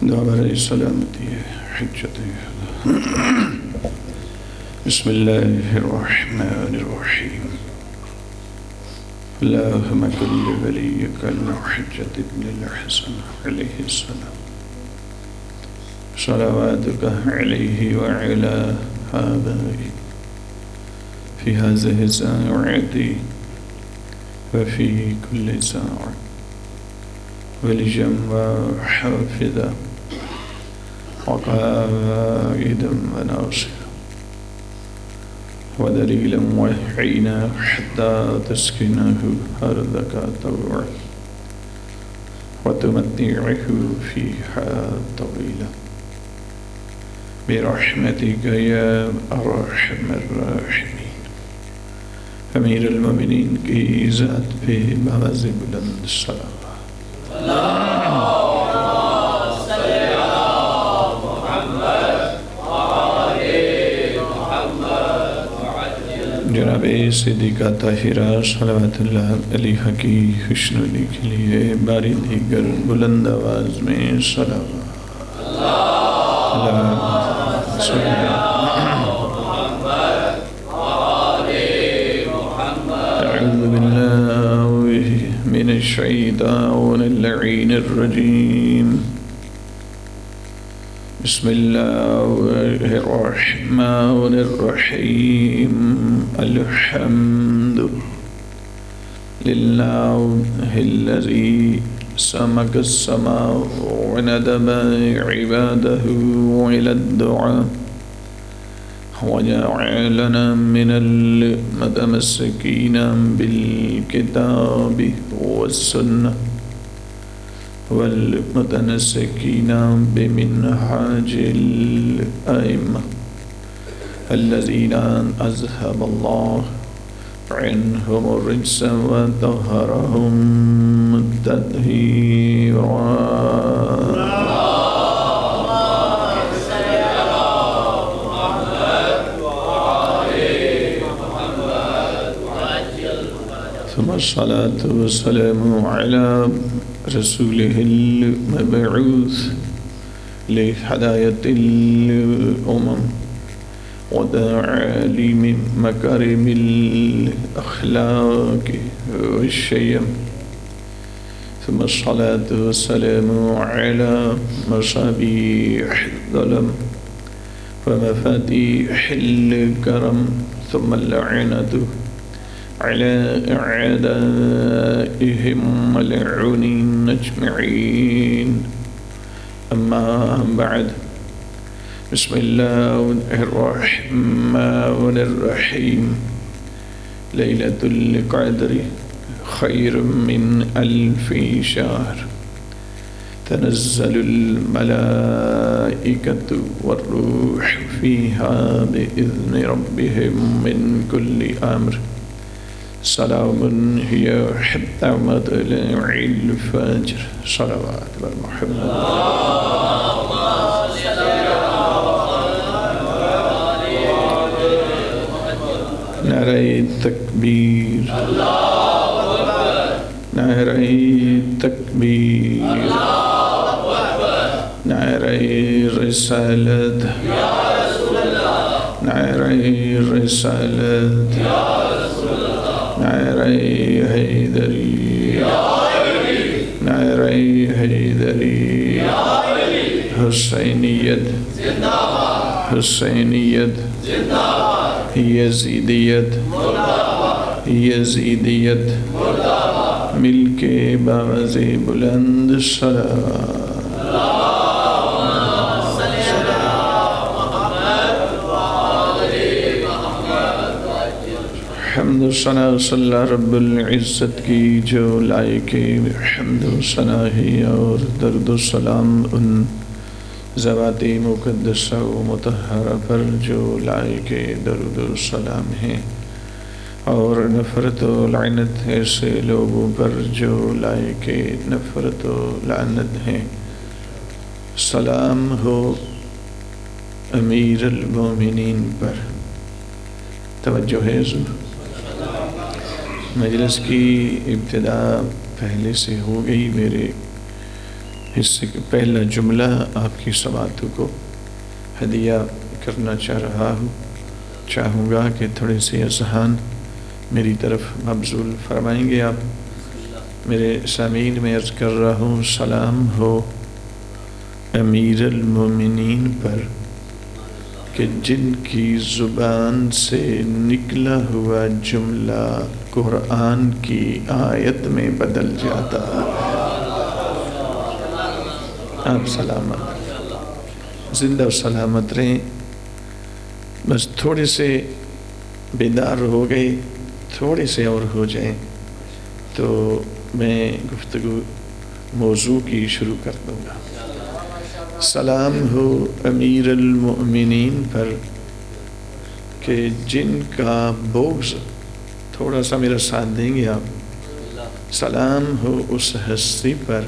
دعوی سلامتی حجت بسم اللہ الرحمن الرحیم اللہم کل ولیک الحجت ابن الحسن علیہ السلام صلواتک علیہ وعلا آبائی فی هذه الساعة وفی کل ساعة ولجمع حافظا وقائدا وناصرا ودليلا وحينا حتى تسكنه أرضك طوعا وتمتعه فيها طويلا برحمتك يا أرحم الراحمين. أمير المؤمنين کی ذات پہ باز بلند صلوات. جناب صدیقہ طاہرہ صلوات اللہ علیہ کی خوشنودی کے لیے باری دیگر بلند آواز میں صلوات. اللہم صلی اعوذ باللہ من الشیطان اللعین الرجیم. بسم اللہ الرحمن الرحیم. الحمد للہ الذی سمک السماء وندب عباده إلى الدعاء وجعلنا من المتمسكين بالكتاب والسنة والمتمسكين بمنهاج الأئمة الذين أذهب الله عنهم الرجس وطهرهم تطهيرا. ثم الصلاة والسلام على رسوله المبعوث لهداية الأمم وتعاليم مكارم الأخلاق والشيم. ثم الصلاة والسلام على مصابيح الظلم ومفاتيح الكرم. ثم اللعنة على أعدائهم ملعونين أجمعين. أما بعد، بسم الله الرحمن الرحيم. ليلة القدر خير من 1000 شهر. تنزل الملائكة والروح فيها بإذن ربهم من كل أمر. سلام هي حتى مطلع الفجر. صلوات محمد. نعرہ تکبیر. نعرہ تکبیر. نعرہ رسالت. نعرہ رسالت. نعرہ حیدری. نعرہ حیدری. حسینیت. حسینیت. یزیدیت. یزیدیت. مل کے باز بلند صلوات. حمد و ثنا صلی رب العزت کی جو لائق حمد و ثنا ہے، اور درد و سلام ان ذوات مقدسہ و مطہرہ پر جو لائق درد و سلام ہیں، اور نفرت و لعنت ایسے لوگوں پر جو لائق نفرت و لعنت ہیں. سلام ہو امیر المومنین پر. توجہ ہے حضور. مجلس کی ابتدا پہلے سے ہو گئی. میرے حصے کا پہلا جملہ آپ کی سماعتوں کو ہدیہ کرنا چاہوں گا کہ تھوڑے سے اذہان میری طرف مبذول فرمائیں گے آپ۔ میرے سامعین میں عرض کر رہا ہوں، سلام ہو امیر المومنین پر کہ جن کی زبان سے نکلا ہوا جملہ قرآن کی آیت میں بدل جاتا ہے۔ آپ سلامت، زندہ و سلامت رہیں۔ بس تھوڑے سے بیدار ہو گئے، تھوڑے سے اور ہو جائیں تو میں گفتگو موضوع کی شروع کر دوں گا۔ سلام ہو امیر المؤمنین پر کہ جن کا بغض، تھوڑا سا میرا ساتھ دیں گے آپ، سلام ہو اس ہستی پر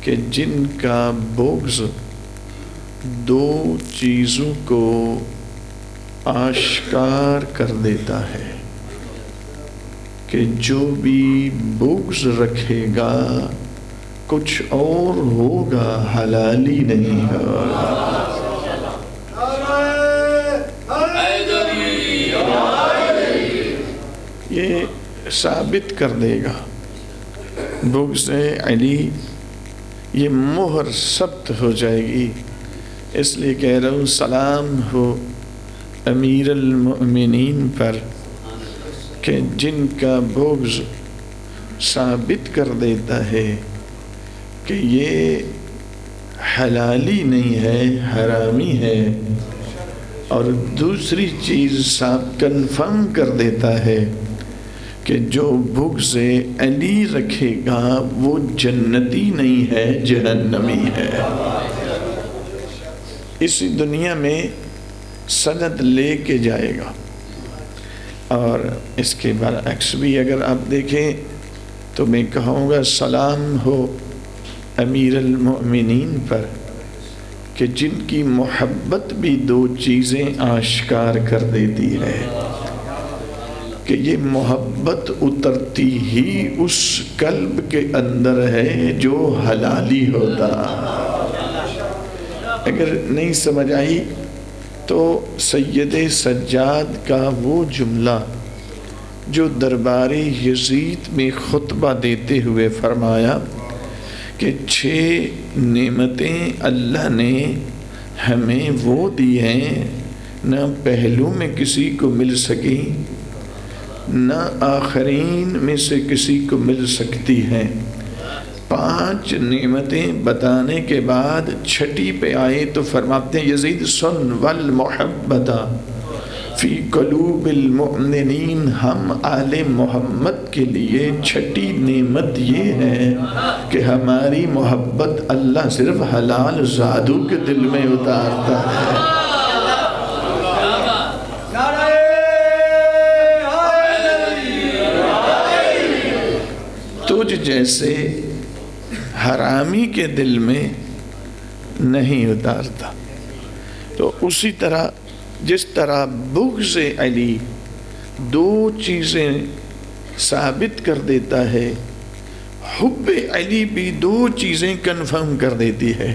کہ جن کا بغض دو چیزوں کو آشکار کر دیتا ہے، کہ جو بھی بغض رکھے گا کچھ اور ہوگا، حلالی نہیں ہوگا۔ یہ ثابت کر دے گا بغض علی، یہ مہر ثبت ہو جائے گی۔ اس لیے کہہ رہا ہوں سلام ہو امیر المؤمنین پر کہ جن کا بغض ثابت کر دیتا ہے کہ یہ حلالی نہیں ہے، حرامی ہے، اور دوسری چیز صاحب کنفرم کر دیتا ہے کہ جو بغض علی رکھے گا وہ جنتی نہیں ہے، جہنمی ہے۔ اسی دنیا میں سند لے کے جائے گا، اور اس کے برعکس بھی اگر آپ دیکھیں تو میں کہوں گا سلام ہو امیر المؤمنین پر کہ جن کی محبت بھی دو چیزیں آشکار کر دیتی ہے، کہ یہ محبت اترتی ہی اس قلب کے اندر ہے جو حلالی ہوتا۔ اگر نہیں سمجھ آئی تو سید سجاد کا وہ جملہ جو دربار یزید میں خطبہ دیتے ہوئے فرمایا کہ 6 نعمتیں اللہ نے ہمیں وہ دی ہیں، نہ پہلو میں کسی کو مل سکی، نہ آخرین میں سے کسی کو مل سکتی ہیں۔ 5 نعمتیں بتانے کے بعد چھٹی پہ آئے تو فرماتے ہیں یزید سن والمحبت فی قلوب المؤمنین، ہم آل محمد کے لیے چھٹی نعمت یہ ہے کہ ہماری محبت اللہ صرف حلال زادوں کے دل میں اتارتا ہے۔ تجھ جیسے حرامی کے دل میں نہیں اتارتا۔ تو اسی طرح جس طرح بغض علی دو چیزیں ثابت کر دیتا ہے، حب علی بھی دو چیزیں کنفرم کر دیتی ہے،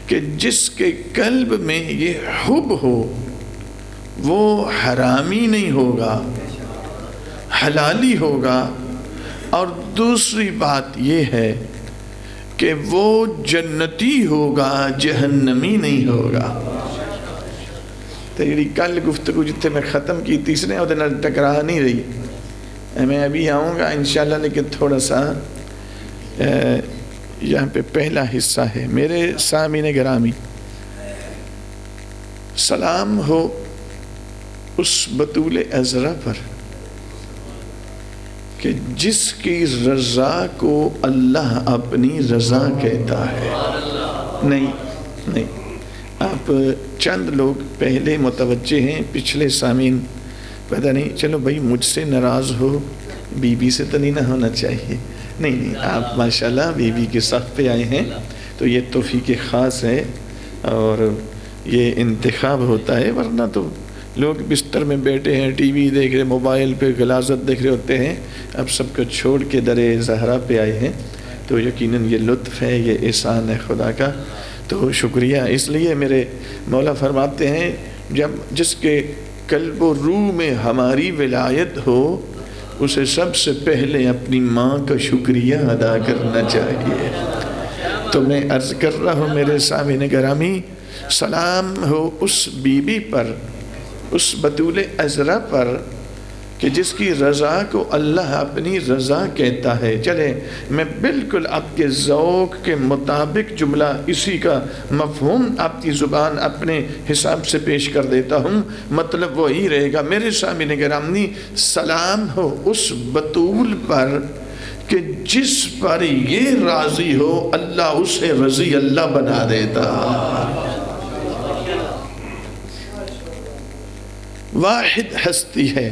کہ جس کے قلب میں یہ حب ہو وہ حرامی نہیں ہوگا، حلالی ہوگا، اور دوسری بات یہ ہے کہ وہ جنتی ہوگا، جہنمی نہیں ہوگا۔ تیری کل گفتگو جتنے میں ختم کی تیسرے اور دن ٹکرا نہیں رہی، میں ابھی آؤں گا انشاءاللہ، لیکن تھوڑا سا یہاں پہ پہلا حصہ ہے۔ میرے سامعین گرامی، سلام ہو اس بطول عذرا پر کہ جس کی رضا کو اللہ اپنی رضا کہتا ہے۔ نہیں، آپ چند لوگ پہلے متوجہ ہیں، پچھلے سامعین پتہ نہیں، چلو بھائی مجھ سے ناراض ہو، بی بی سے تو نہیں نہ ہونا چاہیے۔ نہیں، آپ ماشاءاللہ بی بی کے صف پہ آئے ہیں تو یہ توفیق خاص ہے، اور یہ انتخاب ہوتا ہے، ورنہ تو لوگ بستر میں بیٹھے ہیں، ٹی وی دیکھ رہے، موبائل پہ غلاظت دیکھ رہے ہوتے ہیں۔ اب سب کو چھوڑ کے در زہرا پہ آئے ہیں تو یقیناً یہ لطف ہے، یہ احسان ہے خدا کا، تو شکریہ۔ اس لیے میرے مولا فرماتے ہیں جس کے قلب و روح میں ہماری ولایت ہو اسے سب سے پہلے اپنی ماں کا شکریہ ادا کرنا چاہیے۔ تو میں عرض کر رہا ہوں میرے سامعین گرامی، سلام ہو اس بی بی پر، اس بطول عذرا پر کہ جس کی رضا کو اللہ اپنی رضا کہتا ہے۔ چلے میں بالکل آپ کے ذوق کے مطابق جملہ اسی کا مفہوم آپ کی زبان اپنے حساب سے پیش کر دیتا ہوں، مطلب وہی رہے گا۔ میرے سامعین گرامی، سلام ہو اس بطول پر کہ جس پر یہ راضی ہو اللہ اسے رضی اللہ بنا دیتا۔ واحد ہستی ہے،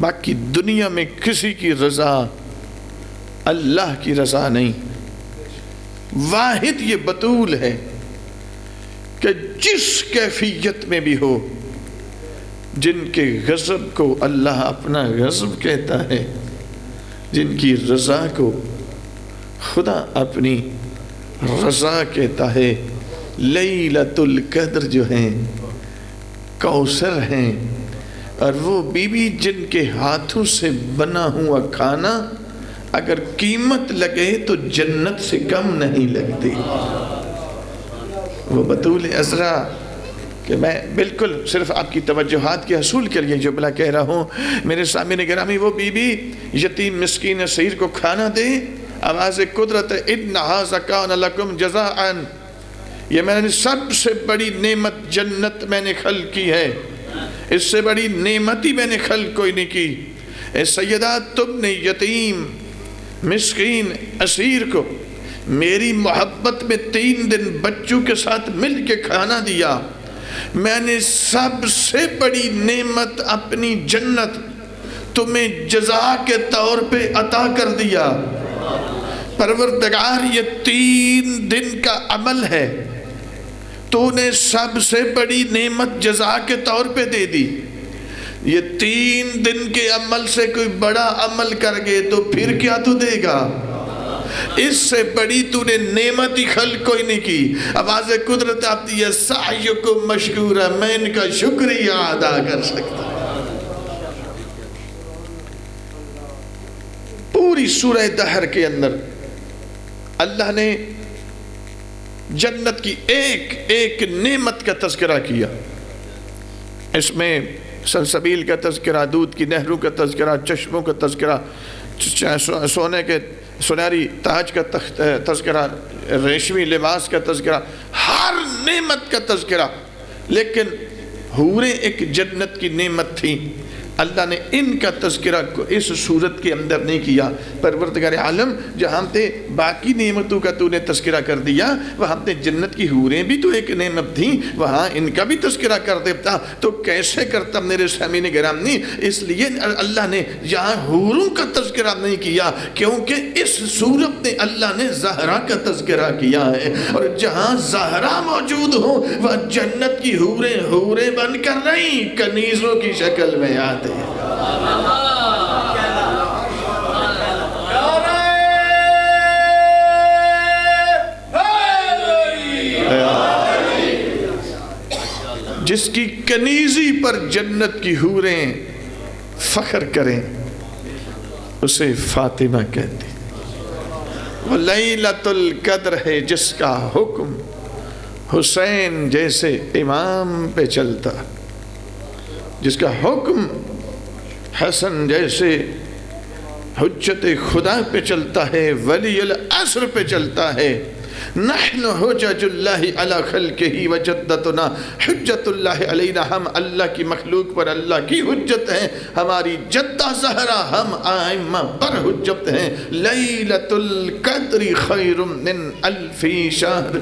باقی دنیا میں کسی کی رضا اللہ کی رضا نہیں۔ واحد یہ بطول ہے کہ جس کیفیت میں بھی ہو، جن کے غضب کو اللہ اپنا غضب کہتا ہے، جن کی رضا کو خدا اپنی رضا کہتا ہے۔ لیلۃ القدر جو ہیں کوثر ہیں، اور وہ بیوی جن کے ہاتھوں سے بنا ہوا کھانا اگر قیمت لگے تو جنت سے کم نہیں لگتی۔ وہ بطول عذرا کہ میں بالکل صرف آپ کی توجہات کے حصول کے لیے جملہ کہہ رہا ہوں میرے سامعین گرامی، وہ بیوی یتیم مسکین اسیر کو کھانا دے، آواز قدرت ان ھذا کان لکم جزاء، یہ میں نے سب سے بڑی نعمت جنت میں نے خلق کی ہے، اس سے بڑی نعمت ہی میں نے خلق کوئی نہیں کی۔ اے سیدہ، تم نے یتیم مسکین اسیر کو میری محبت میں 3 دن بچوں کے ساتھ مل کے کھانا دیا، میں نے سب سے بڑی نعمت اپنی جنت تمہیں جزا کے طور پہ عطا کر دیا۔ پروردگار یہ 3 دن کا عمل ہے، تو نے سب سے بڑی نعمت جزا کے طور پہ دے دی۔ یہ 3 دن کے عمل سے کوئی بڑا عمل کر گئے تو پھر کیا تو دے گا؟ اس سے بڑی تو نے نعمت ہی خلق کوئی نہیں کی۔ آواز قدرت آتی ہے سعیکم مشکورہ، میں ان کا شکریہ ادا کر سکتا۔ پوری سورہ دہر کے اندر اللہ نے جنت کی ایک ایک نعمت کا تذکرہ کیا۔ اس میں سلسبیل کا تذکرہ، دودھ کی نہروں کا تذکرہ، چشموں کا تذکرہ، سونے کے سنہری تاج کا تذکرہ، ریشمی لباس کا تذکرہ، ہر نعمت کا تذکرہ۔ لیکن حوریں ایک جنت کی نعمت تھی، اللہ نے ان کا تذکرہ اس صورت کے اندر نہیں کیا۔ پروردگار عالم جہاں تے باقی نعمتوں کا تو نے تذکرہ کر دیا، وہاں تے جنت کی حوریں بھی تو ایک نعمت تھیں، وہاں ان کا بھی تذکرہ کر دیتا تو کیسے کرتا میرے سامعین گرامی؟ اس لیے اللہ نے یہاں حوروں کا تذکرہ نہیں کیا، کیونکہ اس صورت نے اللہ نے زہرا کا تذکرہ کیا ہے، اور جہاں زہرا موجود ہو وہ جنت کی حوریں بن کر نہیں، کنیزوں کی شکل میں آتے۔ جس کی کنیزی پر جنت کی حوریں فخر کریں اسے فاطمہ کہتی۔ وہ لیلۃ القدر ہے جس کا حکم حسین جیسے امام پہ چلتا، جس کا حکم حسن جیسے حجت خدا پہ چلتا ہے، ولی العصر پہ چلتا ہے۔ نحن حجج اللہ علی خلقہ وجدتنا حجت اللہ علینا، ہم اللہ کی مخلوق پر اللہ کی حجت ہیں، ہماری جدہ زہرا ہم آئمہ پر حجت ہیں۔ لیلۃ القدر خیر من الف شہر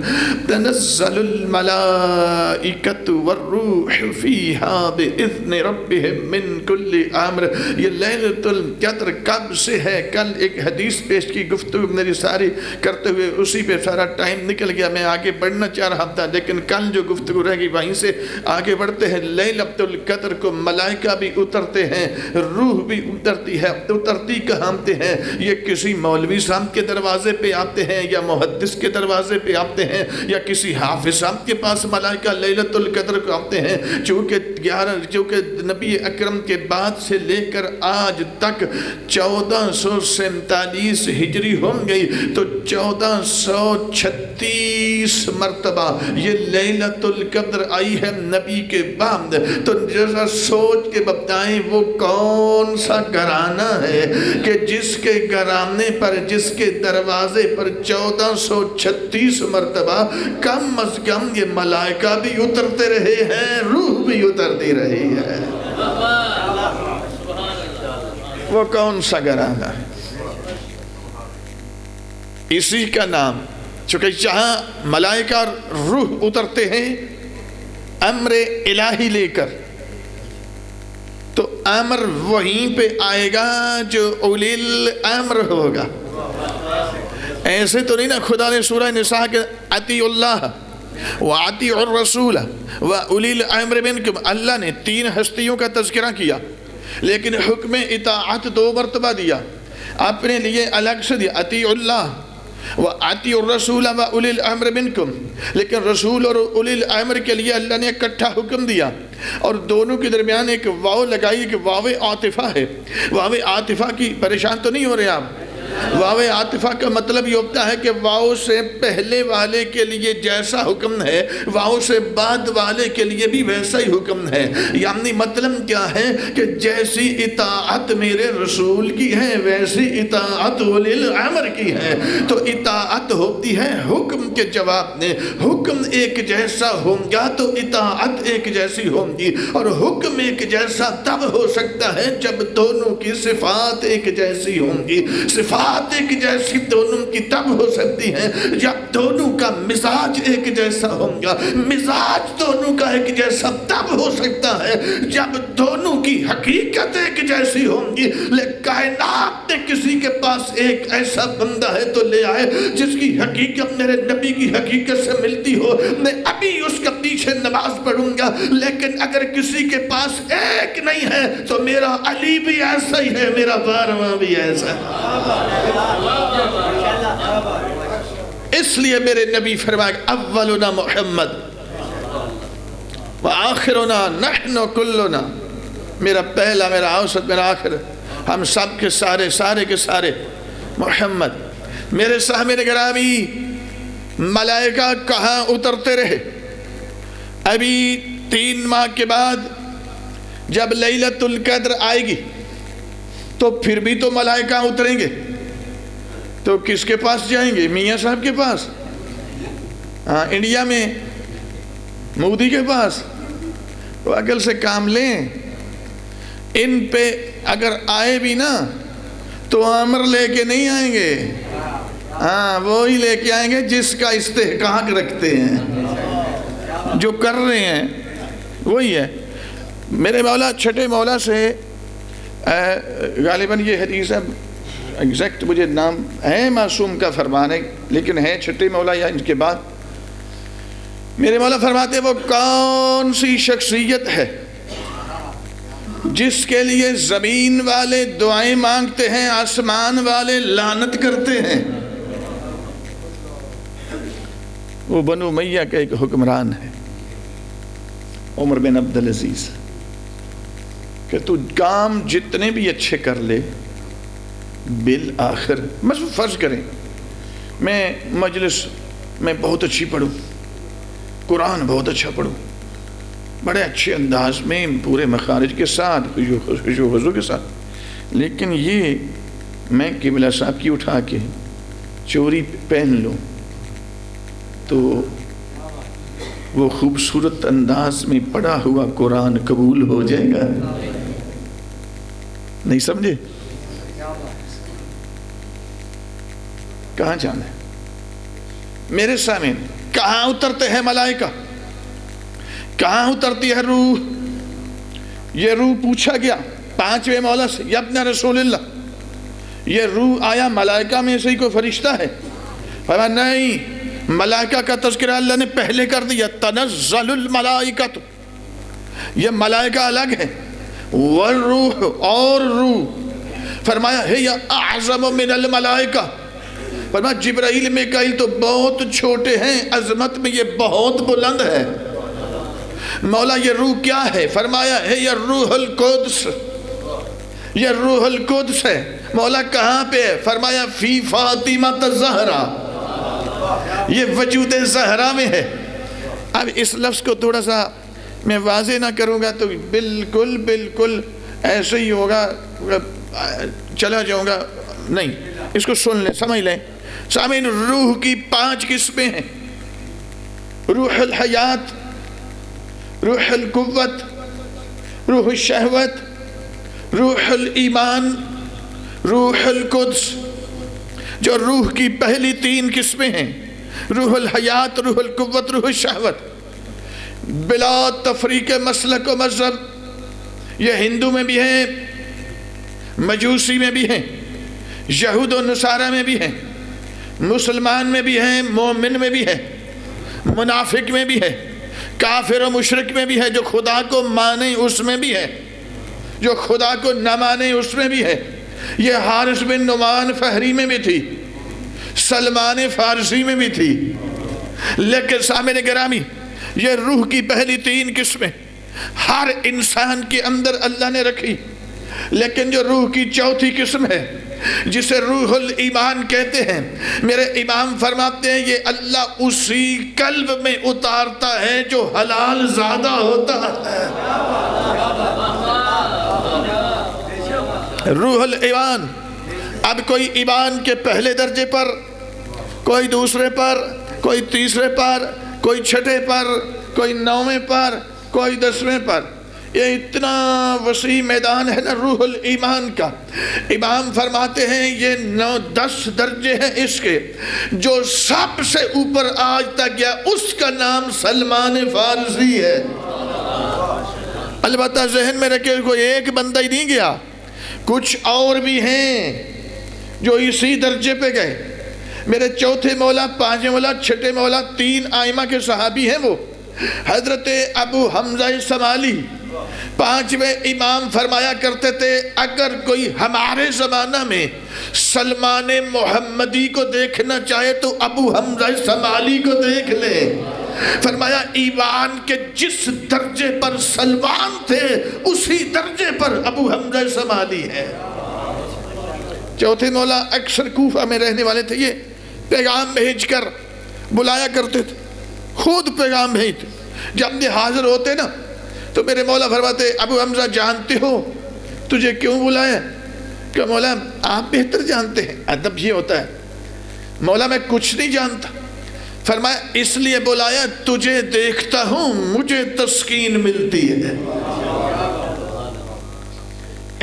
تنزل الملائکۃ والروح فیہا باذن ربہم من کل امر۔ یہ لیلۃ القدر کب سے ہے؟ کل ایک حدیث پیش کی، گفتگو میری ساری کرتے ہوئے اسی پہ سارا ٹائم نکل گیا، میں آگے بڑھنا چاہ رہا تھا، لیکن کل جو گفتگو رہ گئی وہیں سے آگے بڑھتے ہیں۔ لیلۃ القدر کو ملائکہ بھی اترتے ہیں، روح بھی اترتی ہے، اترتی کہاں پہ ہیں؟ یہ کسی مولوی صاحب کے دروازے پہ آتے ہیں، یا محدث کے دروازے پہ آتے ہیں، یا کسی حافظ صاحب کے پاس ملائکہ لیلۃ القدر کو آتے ہیں۔ چونکہ نبی اکرم کے بعد سے لے کر آج تک 1447 ہجری ہو گئی، تو 1436 مرتبہ یہ لیلۃ القدر آئی ہے نبی کے بعد۔ تو ذرا سوچ کے بتائیں وہ کون سا گھرانہ ہے کہ جس کے گھرانے پر، جس کے دروازے پر 1436 مرتبہ کم از کم یہ ملائکہ بھی اترتے رہے ہیں، روح بھی اترتی رہی ہے۔ وہ کون سا گھرانہ ہے؟ اسی کا نام، چونکہ جہاں ملائکہ اور روح اترتے ہیں امر الہی لے کر، تو امر وہیں پہ آئے گا جو اولی الامر ہوگا۔ ایسے تو نہیں نا خدا نے سورہ نساء کے اطیعوا اللہ واطیعوا الرسول واولی الامر منکم، اللہ نے 3 ہستیوں کا تذکرہ کیا، لیکن حکم اطاعت 2 مرتبہ دیا، اپنے لیے الگ سے دیا، اطیعوا اللہ وَأَطِيعُوا الرَّسُولَ وَأُولِي الْأَمْرِ مِنْكُمْ، لیکن رسول اور اولی الامر کے لیے اللہ نے اکٹھا حکم دیا، اور دونوں کے درمیان ایک واو لگائی کہ واو عاطفہ ہے۔ واو عاطفہ کی پریشان تو نہیں ہو رہے آپ؟ واو عاطفہ کا مطلب یہ ہوتا ہے کہ واو سے پہلے والے کے لیے جیسا حکم ہے واو سے بعد والے کے لیے بھی ویسا ہی حکم ہے۔ یعنی مطلب کیا ہے کہ جیسی اطاعت میرے رسول کی ہے ویسی اطاعت اولی الامر کی ہے۔ تو اطاعت ہوتی ہے حکم کے جواب میں، حکم ایک جیسا ہوگا تو اطاعت ایک جیسی ہوگی، اور حکم ایک جیسا تب ہو سکتا ہے جب دونوں کی صفات ایک جیسی ہوں گی۔ صفات ایک جیسی دونوں کی تب ہو سکتی ہیں جب دونوں کا مزاج ایک جیسا ہوگا، مزاج دونوں کا ایک جیسا تب ہو سکتا ہے جب دونوں کی حقیقت ایک جیسی ہوں گی۔ لیکن کائنات میں کسی کے پاس ایک ایسا بندہ ہے تو لے آئے جس کی حقیقت میرے نبی کی حقیقت سے ملتی ہو، میں ابھی اس کا پیچھے نماز پڑھوں گا۔ لیکن اگر کسی کے پاس ایک نہیں ہے تو میرا علی بھی ایسا ہی ہے، میرا بارواں بھی ایسا ہے۔ اس لیے میرے نبی فرمایا اولنا محمد وآخرنا نحن کلنا، میرا پہلا، میرا اوسط، میرا آخر، ہم سب کے سارے کے سارے محمد۔ میرے سامنے گرامی ملائکہ کہاں اترتے رہے؟ ابھی 3 ماہ کے بعد جب لیلۃ القدر آئے گی تو پھر بھی تو ملائکہ اتریں گے، تو کس کے پاس جائیں گے؟ میاں صاحب کے پاس، انڈیا میں مودی کے پاس؟ تو عقل سے کام لیں، ان پہ اگر آئے بھی نا تو امر لے کے نہیں آئیں گے، وہی لے کے آئیں گے جس کا استحقاق رکھتے ہیں، جو کر رہے ہیں وہی ہے۔ میرے مولا چھٹے مولا سے غالباً یہ حدیث ہے، ایگزیکٹ مجھے نام ہے معصوم کا فرمان ہے، لیکن ہے چھٹے مولا یا ان کے بعد، میرے مولا فرماتے وہ کون سی شخصیت ہے جس کے لیے زمین والے دعائیں مانگتے ہیں، آسمان والے لعنت کرتے ہیں؟ وہ بنو امیہ کا ایک حکمران ہے، عمر بن عبدالعزیز، کہ تو کام جتنے بھی اچھے کر لے بالآخر، مثلا فرض کریں میں مجلس میں بہت اچھی پڑھوں، قرآن بہت اچھا پڑھوں، بڑے اچھے انداز میں پورے مخارج کے ساتھ، خشوع و خضوع کے ساتھ، لیکن یہ میں قبلہ صاحب کی اٹھا کے چوری پہن لوں تو وہ خوبصورت انداز میں پڑھا ہوا قرآن قبول ہو جائے گا؟ نہیں سمجھے؟ کہاں جانا ہے؟ میرے سامنے کہاں اترتے ہیں ملائکہ؟ کہاں اترتی ہے روح؟ یہ روح پوچھا گیا 5ویں مولا سے، یا ابن رسول اللہ، یہ روح آیا ملائکہ میں سے ہی کوئی فرشتہ ہے؟ فرمایا نہیں، ملائکہ کا تذکرہ اللہ نے پہلے کر دیا، تنزل الملائکۃ، یہ ملائکہ الگ ہے، والروح اور روح، فرمایا ہے اعظم من الملائکہ، فرمایا جبرائیل میکائیل تو بہت چھوٹے ہیں، عظمت میں یہ بہت بلند ہے۔ مولا یہ روح کیا ہے؟ فرمایا ہے یہ روح القدس، یہ روح القدس ہے۔ مولا کہاں پہ ہے؟ فرمایا فی فاطمہ الزہرا، یہ وجود زہرا میں ہے۔ اب اس لفظ کو تھوڑا سا میں واضح نہ کروں گا تو بالکل ایسے ہی ہوگا، چلا جاؤں گا، نہیں، اس کو سن لیں، سمجھ لیں۔ سامعین، روح کی 5 قسمیں ہیں: روح الحیات، روح القوت، روح الشہوت، روح الایمان، روح القدس۔ جو روح کی پہلی 3 قسمیں ہیں، روح الحیات، روح القوت، روح الشہوت، بلا تفریق مسلک و مذہب، یہ ہندو میں بھی ہیں، مجوسی میں بھی ہیں، یہود و نصارہ میں بھی ہیں، مسلمان میں بھی ہیں، مومن میں بھی ہے، منافق میں بھی ہے، کافر و مشرک میں بھی ہے، جو خدا کو مانے اس میں بھی ہے، جو خدا کو نہ مانے اس میں بھی ہے۔ یہ حارث بن نعمان فہری میں بھی تھی، سلمان فارسی میں بھی تھی۔ لیکن سامعین گرامی، یہ روح کی پہلی 3 قسمیں ہر انسان کے اندر اللہ نے رکھی، لیکن جو روح کی 4تھی قسم ہے جسے روح الایمان کہتے ہیں، میرے امام فرماتے ہیں یہ اللہ اسی قلب میں اتارتا ہے جو حلال زادہ ہوتا ہے۔ روح الایمان۔ اب کوئی ایمان کے پہلے درجے پر، کوئی دوسرے پر، کوئی تیسرے پر، کوئی چھٹے پر، کوئی 9ویں پر، کوئی 10ویں پر، یہ اتنا وسیع میدان ہے نا روح الایمان کا۔ امام فرماتے ہیں یہ 9-10 درجے ہیں اس کے، جو سب سے اوپر آج تک گیا اس کا نام سلمان فارسی ہے۔ البتہ ذہن میں رکھے کوئی ایک بندہ ہی نہیں گیا، کچھ اور بھی ہیں جو اسی درجے پہ گئے۔ میرے 4تھے مولا، 5ویں مولا، 6ٹھے مولا، 3 ائمہ کے صحابی ہیں وہ، حضرت ابو حمزہ سمالی 5ویں امام فرمایا کرتے تھے اگر کوئی ہمارے زمانہ میں سلمان محمدی کو دیکھنا چاہے تو ابو حمزہ سمالی کو دیکھ لے۔ فرمایا ایمان کے جس درجے پر سلمان تھے اسی درجے پر ابو حمزہ سمالی ہے۔ 4تھے مولا اکثر کوفہ میں رہنے والے تھے، یہ پیغام بھیج کر بلایا کرتے تھے، خود پیغام بھیجتے، جب یہ حاضر ہوتے نا تو میرے مولا فرماتے ابو حمزہ جانتے ہو تجھے کیوں بلایا؟ کہ مولا آپ بہتر جانتے ہیں، ادب یہ ہوتا ہے۔ مولا میں کچھ نہیں جانتا۔ فرمایا اس لیے بلایا تجھے دیکھتا ہوں مجھے تسکین ملتی ہے۔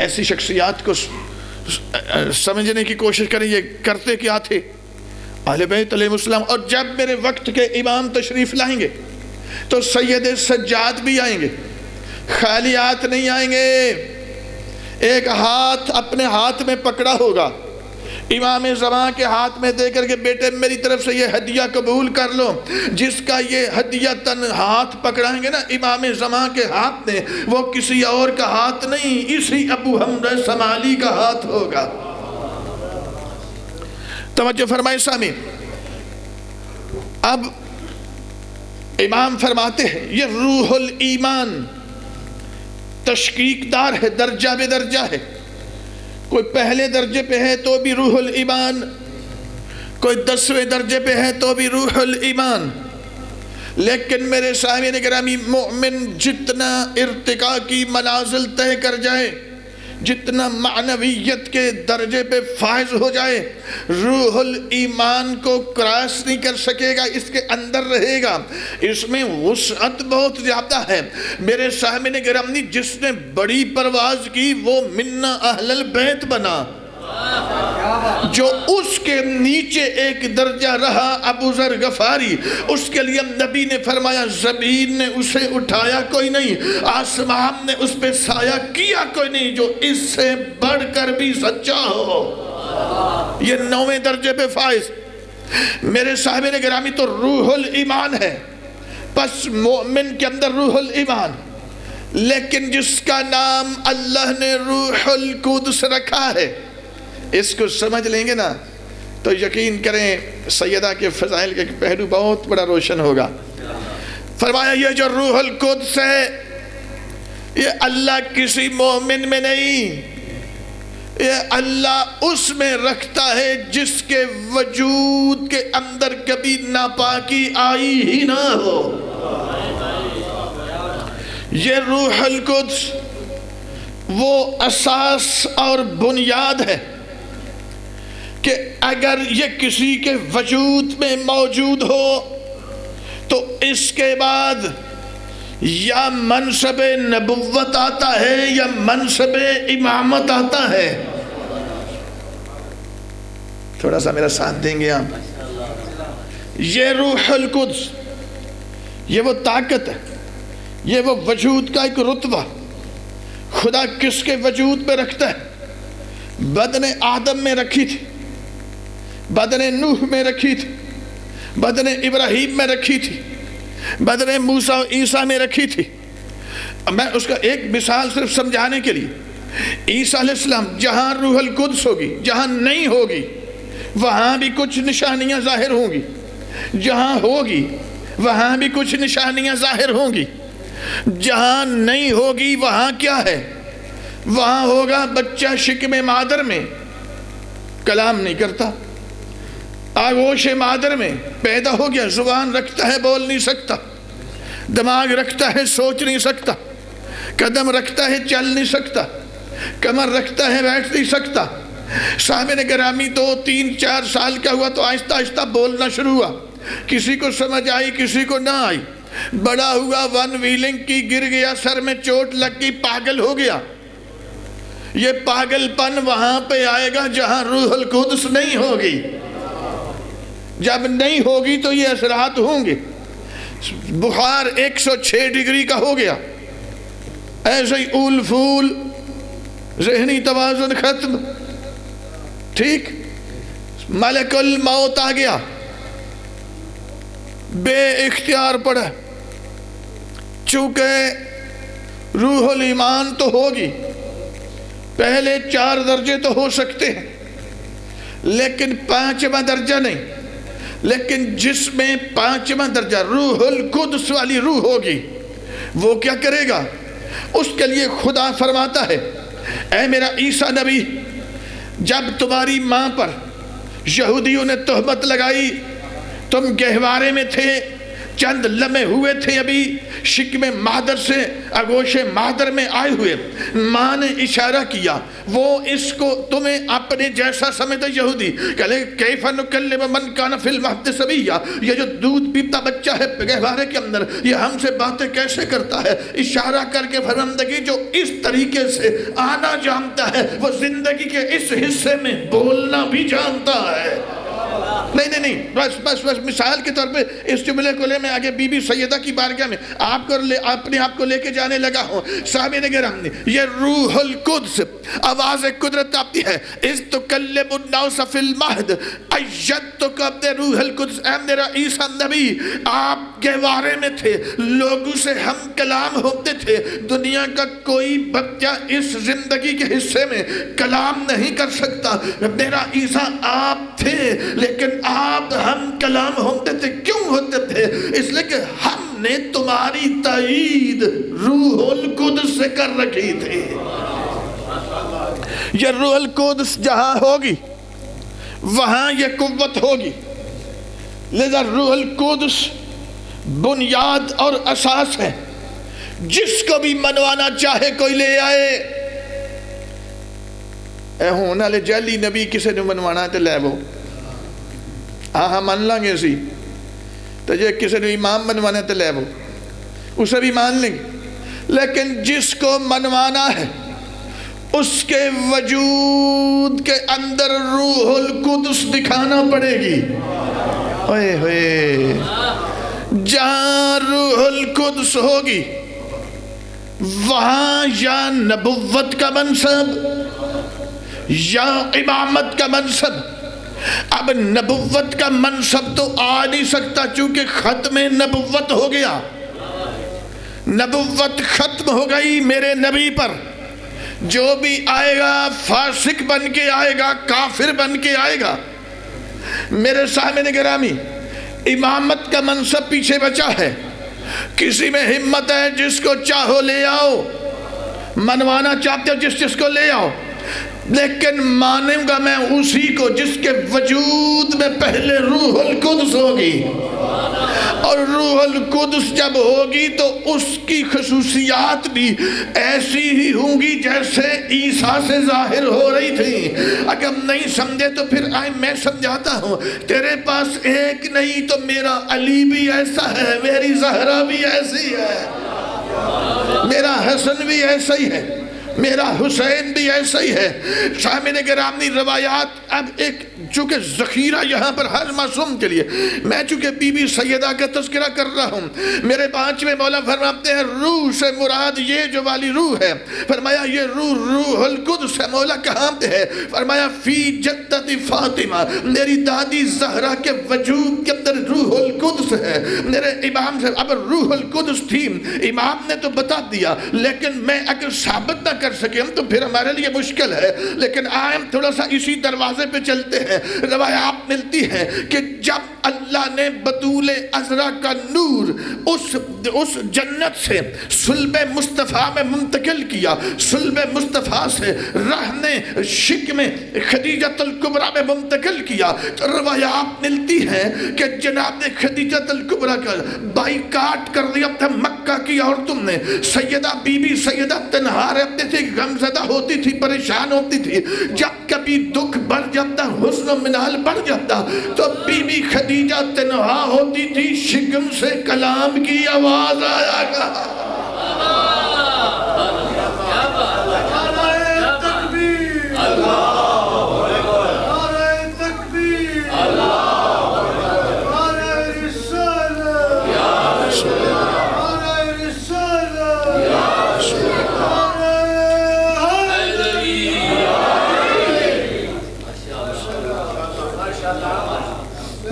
ایسی شخصیات کو سمجھنے کی کوشش کریں، یہ کرتے کیا تھے اہل بیت علیہ السلام۔ اور جب میرے وقت کے امام تشریف لائیں گے تو سید سجاد بھی آئیں گے، خالی ہاتھ نہیں آئیں گے، ایک ہاتھ اپنے ہاتھ میں پکڑا ہوگا، امام زمان کے ہاتھ میں دے کر کے بیٹے میری طرف سے یہ ہدیہ قبول کر لو۔ جس کا یہ ہدیہ تن ہاتھ پکڑائیں گے نا امام زمان کے ہاتھ میں، وہ کسی اور کا ہاتھ نہیں، اسی ابو حمزہ سمالی کا ہاتھ ہوگا۔ توجہ فرمائے سامعین، اب امام فرماتے ہیں یہ روح الایمان تشقیق دار ہے، درجہ بے درجہ ہے۔ کوئی پہلے درجے پہ ہے تو بھی روح الایمان، کوئی 10ویں درجے پہ ہے تو بھی روح الایمان۔ لیکن میرے سامعین گرامی، مومن جتنا ارتقاء کی منازل طے کر جائے، جتنا معنویت کے درجے پہ فائز ہو جائے، روح الایمان کو کراس نہیں کر سکے گا، اس کے اندر رہے گا، اس میں وسعت بہت زیادہ ہے۔ میرے سامعین گرامی، جس نے بڑی پرواز کی وہ منا اہل البیت بنا، جو اس کے نیچے ایک درجہ رہا ابو ذر غفاری، اس کے لیے نبی نے فرمایا زمین نے اسے اٹھایا کوئی نہیں، آسمان نے اس پہ سایہ کیا کوئی نہیں جو اس سے بڑھ کر بھی سچا ہو۔ یہ 9ویں درجے پہ فائز۔ میرے صاحبین گرامی تو روح الایمان ہے، پس مومن کے اندر روح الایمان، لیکن جس کا نام اللہ نے روح القدس رکھا ہے، اس کو سمجھ لیں گے نا تو یقین کریں سیدہ کے فضائل کے پہلو بہت بڑا روشن ہوگا۔ فرمایا یہ جو روح القدس ہے یہ اللہ کسی مومن میں نہیں، یہ اللہ اس میں رکھتا ہے جس کے وجود کے اندر کبھی ناپاکی آئی ہی نہ ہو۔ یہ روح القدس وہ اساس اور بنیاد ہے کہ اگر یہ کسی کے وجود میں موجود ہو تو اس کے بعد یا منصب نبوت آتا ہے یا منصب امامت آتا ہے۔ تھوڑا سا میرا ساتھ دیں گے آپ؟ یہ روح القدس یہ وہ طاقت ہے، یہ وہ وجود کا ایک رتبہ خدا کس کے وجود میں رکھتا ہے؟ بدن آدم میں رکھی تھی، بدن نوح میں رکھی تھی، بدن ابراہیم میں رکھی تھی، بدن موسیٰ و عیسیٰ میں رکھی تھی۔ میں اس کا ایک مثال صرف سمجھانے کے لیے، عیسیٰ علیہ السلام جہاں روح القدس ہوگی، جہاں نہیں ہوگی وہاں بھی کچھ نشانیاں ظاہر ہوں گی، جہاں ہوگی وہاں بھی کچھ نشانیاں ظاہر ہوں گی، جہاں نہیں ہوگی وہاں کیا ہے؟ وہاں ہوگا بچہ شکم مادر میں کلام نہیں کرتا، آغوش مادر میں پیدا ہو گیا، زبان رکھتا ہے بول نہیں سکتا، دماغ رکھتا ہے سوچ نہیں سکتا، قدم رکھتا ہے چل نہیں سکتا، کمر رکھتا ہے بیٹھ نہیں سکتا۔ صاحبین گرامی 2 3 4 سال کا ہوا تو آہستہ آہستہ بولنا شروع ہوا، کسی کو سمجھ آئی کسی کو نہ آئی، بڑا ہوا 1 ویلنگ کی گر گیا، سر میں چوٹ لگ گئی، پاگل ہو گیا۔ یہ پاگل پن وہاں پہ آئے گا جہاں روح القدس نہیں ہوگی۔ جب نہیں ہوگی تو یہ اثرات ہوں گے، بخار 106 ڈگری کا ہو گیا، ایسے ہی اول پھول، ذہنی توازن ختم، ٹھیک، ملک الموت آ گیا، بے اختیار پڑا۔ چونکہ روح الایمان تو ہوگی، پہلے 4 درجے تو ہو سکتے ہیں لیکن 5واں درجہ نہیں، لیکن جس میں 5واں درجہ روح القدس والی روح ہوگی وہ کیا کرے گا؟ اس کے لیے خدا فرماتا ہے اے میرا عیسیٰ نبی، جب تمہاری ماں پر یہودیوں نے تہمت لگائی، تم گہوارے میں تھے، چند لمحے ہوئے تھے ابھی شکم مادر سے آغوش مادر میں آئے ہوئے، ماں نے اشارہ کیا، وہ اس کو تمہیں اپنے جیسا سمجھتا یہودی، کہلے کیف نکلم من کان فی المہد صبیا، یہ جو دودھ پیتا بچہ ہے گہوارے کے اندر یہ ہم سے باتیں کیسے کرتا ہے؟ اشارہ کر کے فرماندگی جو اس طریقے سے آنا جانتا ہے وہ زندگی کے اس حصے میں بولنا بھی جانتا ہے۔ نہیں بس مثال کے طور پہ اس جملے کو لے میں آگے بی بی سیدہ کی بارگاہ میں اپنے آپ کو لے کے جانے لگا ہوں۔ صاحبین گرامی یہ روح القدس آواز قدرت آتی ہے، اذ تکلم الناس فی المہد ایدتک اپنے روح القدس، اے میرا عیسیٰ نبی آپ گہوارے میں تھے، لوگوں سے ہم کلام ہوتے تھے، دنیا کا کوئی بچہ اس زندگی کے حصے میں کلام نہیں کر سکتا، میرا عیسیٰ آپ تھے لیکن آپ ہم کلام ہوتے تھے، کیوں ہوتے تھے؟ اس لیے کہ ہم نے تمہاری تائید روح القدس سے کر رکھی تھی۔ یہ روح القدس جہاں ہوگی وہاں یہ قوت ہوگی، لذا روح القدس بنیاد اور اساس ہے، جس کو بھی منوانا چاہے کوئی لے آئے۔ اے ہونا لے جعلی نبی کسے نے منوانا تے لے وہ ہاں مان لیں گے اسی، تو جے کسی نے امام منوانا تے لے وہ اسے بھی مان لیں گے، لیکن جس کو منوانا ہے اس کے وجود کے اندر روح القدس دکھانا پڑے گی۔ ہوئے ہوئے جہاں روح القدس ہوگی وہاں یا نبوت کا منصب یا امامت کا منصب اب نبوت کا منصب تو آ نہیں سکتا چونکہ ختم نبوت ہو گیا، نبوت ختم ہو گئی میرے نبی پر۔ جو بھی آئے گا فاسق بن کے آئے گا، کافر بن کے آئے گا۔ میرے سامنے گرامی، امامت کا منصب پیچھے بچا ہے، کسی میں ہمت ہے جس کو چاہو لے آؤ، منوانا چاہتے ہو جس کو لے آؤ، لیکن مانوں گا میں اسی کو جس کے وجود میں پہلے روح القدس ہوگی، اور روح القدس جب ہوگی تو اس کی خصوصیات بھی ایسی ہی ہوں گی جیسے عیسیٰ سے ظاہر ہو رہی تھی۔ اگر نہیں سمجھے تو پھر آئے میں سمجھاتا ہوں، تیرے پاس ایک نہیں تو میرا علی بھی ایسا ہے، میری زہرا بھی ایسی ہے، میرا حسن بھی ایسا ہی ہے، میرا حسین بھی ایسا ہی ہے۔ سامنے گرامی، روایات اب ایک چونکہ ذخیرہ یہاں پر ہر معصوم کے لیے، میں چونکہ بی بی سیدہ کا تذکرہ کر رہا ہوں، میرے 5ویں مولا فرماتے ہیں روح سے مراد یہ جو والی روح ہے، فرمایا یہ روح القدس ہے۔ مولا کہاں پہ ہے؟ فرمایا فی جدت فاطمہ، میری دادی زہرا کے وجود کے اندر روح القدس ہے۔ میرے امام سے اب روح القدس تھی، امام نے تو بتا دیا، لیکن میں اگر ثابت نہ کر سکے تو پھر ہمارے لیے مشکل ہے۔ لیکن آئے ہم تھوڑا سا اسی دروازے پہ چلتے ہیں۔ روایات ملتی ہے کہ جب اللہ نے بطول عذرا کا نور اس جنت سے صلب مصطفیٰ میں منتقل کیا، صلب مصطفیٰ سے رہنے شک میں خدیجۃ الکبریٰ میں منتقل کیا، تو روایات ملتی ہے کہ جناب خدیجۃ الکبریٰ کا بائیکاٹ کر دیا تھا مکہ کی عورتوں نے۔ سیدہ بی بی سیدہ تنہا رہتے تھے، غمزدہ ہوتی تھی، پریشان ہوتی تھی۔ جب کبھی دکھ بڑھ جاتا، حسن و منال بڑھ جاتا، تو بی بی خدیجہ تنہا ہوتی تھی، شکم سے کلام کی آواز آیا گا۔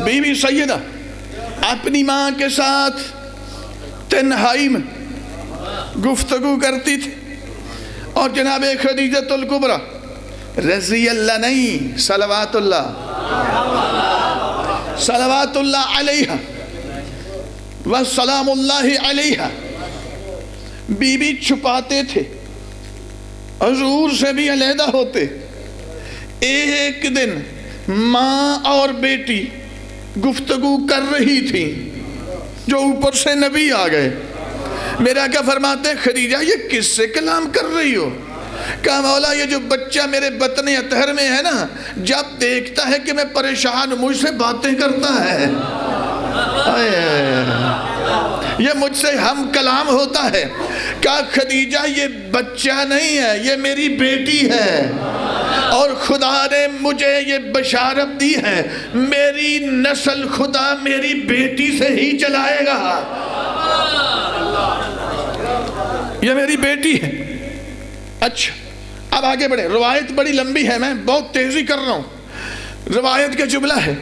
بی بی سیدہ اپنی ماں کے ساتھ تنہائی میں گفتگو کرتی تھی، اور جناب خدیجۃ الکبریٰ رضی اللہ نہیں، صلوات اللہ علیہا وسلام اللہ علیہا، بی بی چھپاتے تھے، حضور سے بھی علیحدہ ہوتے۔ ایک دن ماں اور بیٹی گفتگو کر رہی تھی، جو اوپر سے نبی آ گئے۔ میرا کیا فرماتے ہیں خدیجہ یہ کس سے کلام کر رہی ہو؟ کہا مولا یہ جو بچہ میرے بطن اطہر میں ہے نا، جب دیکھتا ہے کہ میں پریشان مجھ سے باتیں کرتا ہے، یہ مجھ سے ہم کلام ہوتا ہے۔ کہا خدیجہ یہ بچہ نہیں ہے، یہ میری بیٹی ہے، اور خدا نے مجھے یہ بشارت دی ہے میری نسل خدا میری بیٹی سے ہی چلائے گا، یہ میری بیٹی ہے۔ اچھا اب آگے بڑھیں، روایت بڑی لمبی ہے، میں بہت تیزی کر رہا ہوں۔ روایت کا جملہ ہے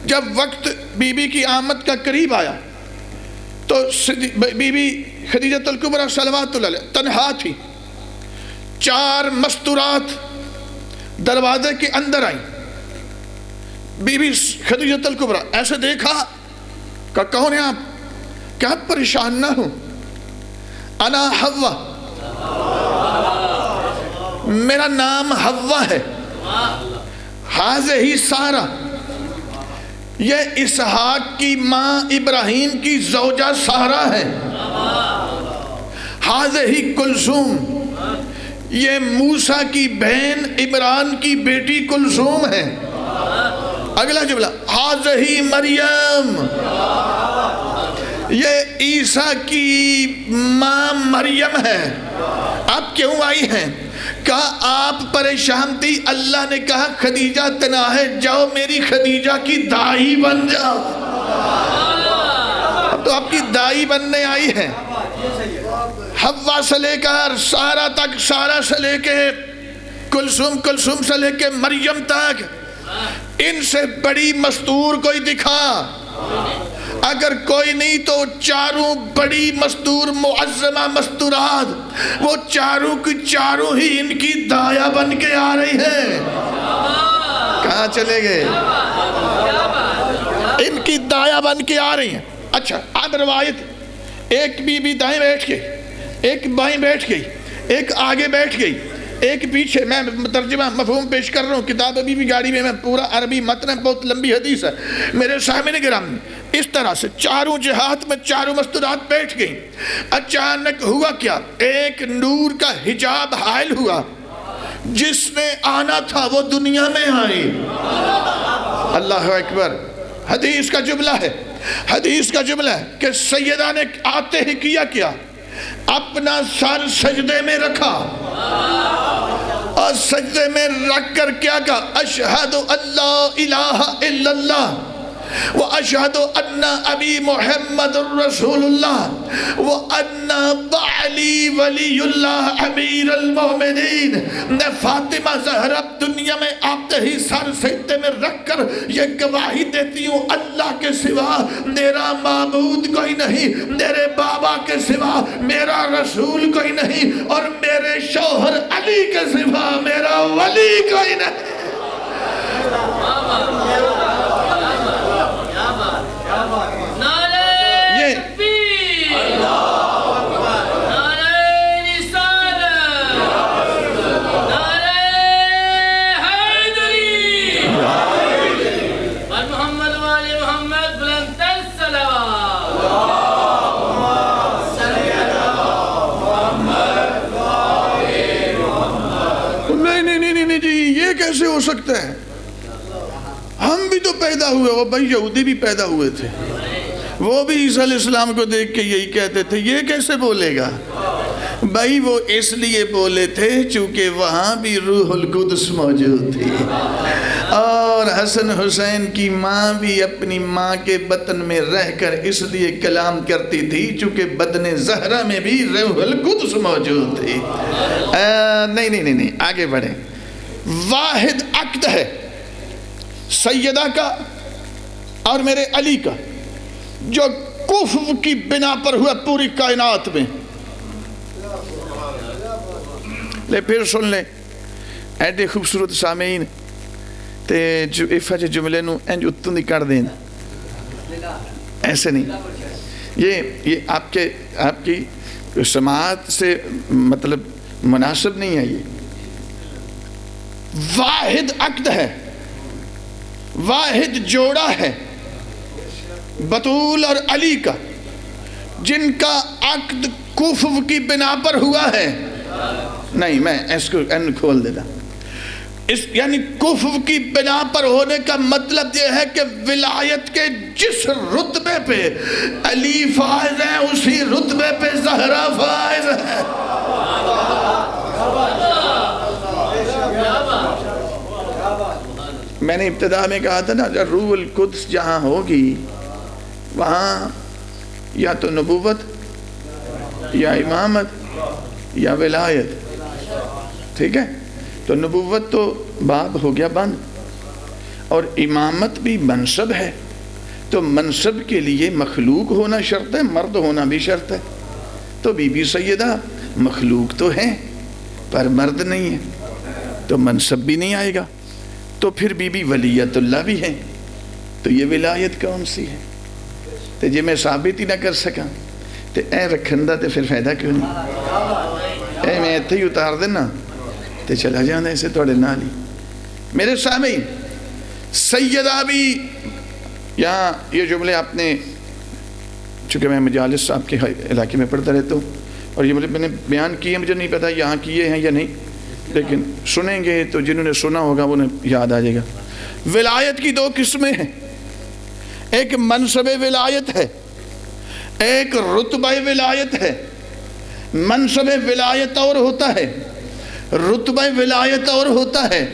جب وقت بی بی کی آمد کا قریب آیا تو بی بی خدیجۃ الکبریٰ صلوات اللہ علیہ تنہا تھی، 4 مستورات دروازے کے اندر آئیں۔ بی بی خدیجۃ الکبریٰ ایسے دیکھا کہ کون ہیں آپ؟ کیا پریشان نہ ہوں، انا حوا، میرا نام حوا ہے، ہذہ سارہ، یہ اسحاق کی ماں ابراہیم کی زوجہ سارہ ہے، ہذہ کلثوم، یہ موسیٰ کی بہن عمران کی بیٹی کلثوم ہے۔ اگلا جملہ ہذہ مریم، یہ عیسیٰ کی ماں مریم ہے۔ آپ کیوں آئی ہیں؟ کہا آپ پریشان تھی، اللہ نے کہا خدیجہ تنہا ہے، جاؤ میری خدیجہ کی دائی بن جاؤ۔ اب تو آپ کی دائی بننے آئی ہیں۔ حوا سے لے کر سارہ تک، سارہ سے لے کے کلثوم، کلثوم سے لے کے مریم تک، ان سے بڑی مستور کوئی دکھا، اگر کوئی نہیں تو چاروں بڑی مستور معظمہ مستورات، وہ چاروں کی چاروں ہی ان کی دایا بن کے آ رہی ہیں۔ کہاں چلے گئے؟ ان کی دایا بن کے آ رہی ہیں۔ اچھا اب روایت، ایک بی بی دائیں بیٹھ گئی، ایک بائیں بیٹھ گئی، ایک آگے بیٹھ گئی، ایک پیچھے۔ میں ترجمہ مفہوم پیش کر رہا ہوں، کتاب ابھی بھی گاڑی میں پورا عربی متن ہے، بہت لمبی حدیث ہے میرے سامنے گرامی۔ اس طرح سے چاروں جہات میں چاروں مستورات بیٹھ گئیں۔ اچانک ہوا کیا؟ ایک نور کا حجاب حائل ہوا، جس نے آنا تھا وہ دنیا میں آئی۔ اللہ اکبر۔ حدیث کا جملہ ہے، حدیث کا جملہ ہے کہ سیدہ نے آتے ہی کیا اپنا سر سجدے میں رکھا، اور سجدے میں رکھ کر کیا کہا؟ اشہد اللہ الہ الا اللہ واشہد ان ابی محمد رسول اللہ وان بعلی ولی اللہ امیر المومنین۔ نے فاطمہ زہرا دنیا میں آتے ہی سر سجدے میں رکھ کر یہ گواہی دیتی ہوں، اللہ کے سوا میرا معبود کوئی نہیں، میرے بابا کے سوا میرا رسول کوئی نہیں، اور میرے شوہر علی کے سوا میرا ولی کوئی نہیں۔ کیسے ہو سکتا ہے؟ ہم بھی تو پیدا ہوئے، وہ بھائی یہودی بھی پیدا ہوئے تھے، وہ بھی عیسیٰ علیہ السلام کو دیکھ کے یہی کہتے تھے، یہ کیسے بولے گا؟ بھائی وہ اس لیے بولے تھے چونکہ وہاں بھی روح القدس موجود تھی، اور حسن حسین کی ماں بھی اپنی ماں کے بطن میں رہ کر اس لیے کلام کرتی تھی چونکہ بدن زہرا میں بھی روح القدس موجود تھی۔ نہیں آگے بڑھیں۔ واحد عقد ہے سیدہ کا اور میرے علی کا، جو کفر کی بنا پر ہوا پوری کائنات میں۔ لے پھر سن لیں ایڈے خوبصورت سامعین تے جو افج جملے نو انج اتن دی کر دین، ایسے نہیں، یہ آپ کی سماعت سے مطلب مناسب نہیں ہے۔ یہ واحد عقد ہے، واحد جوڑا ہے بطول اور علی کا، جن کا عقد کفر کی بنا پر ہوا ہے۔ نہیں میں اس کو کھول دیتا، یعنی کفر کی بنا پر ہونے کا مطلب یہ ہے کہ ولایت کے جس رتبے پہ علی فائز ہے اسی رتبے پہ زہرا فائز ہے۔ میں نے ابتدا میں کہا تھا نا، روح القدس جہاں ہوگی وہاں یا تو نبوت یا امامت یا ولایت، ٹھیک ہے؟ تو نبوت تو باب ہو گیا بند، اور امامت بھی منصب ہے، تو منصب کے لیے مخلوق ہونا شرط ہے، مرد ہونا بھی شرط ہے۔ تو بی بی سیدہ مخلوق تو ہے پر مرد نہیں ہے، تو منصب بھی نہیں آئے گا۔ تو پھر بی بی ولیت اللہ بھی ہے، تو یہ ولایت کون سی ہے؟ تو جی میں ثابت ہی نہ کر سکا تو اے رکھندہ تو پھر فائدہ کیوں نہیں؟ اے میں اتھے ہی اتار دینا تو چلا جانا اسے توڑے نالی۔ میرے سامعین، سیدہ بھی یہاں یہ جملے آپ نے، چونکہ میں مجالس صاحب کے علاقے میں پڑھتا رہتا ہوں، اور یہ میں نے بیان کیے، مجھے نہیں پتا یہاں کیے ہیں یا نہیں، لیکن سنیں گے تو جنہوں نے سنا ہوگا انہیں یاد آ جائے گا۔ ولایت کی دو قسمیں ہیں، ایک منصب ولایت ہے، ایک رتبہ ولایت ہے۔ منصب ولایت اور ہوتا ہے، رتبہ ولایت اور ہوتا ہے۔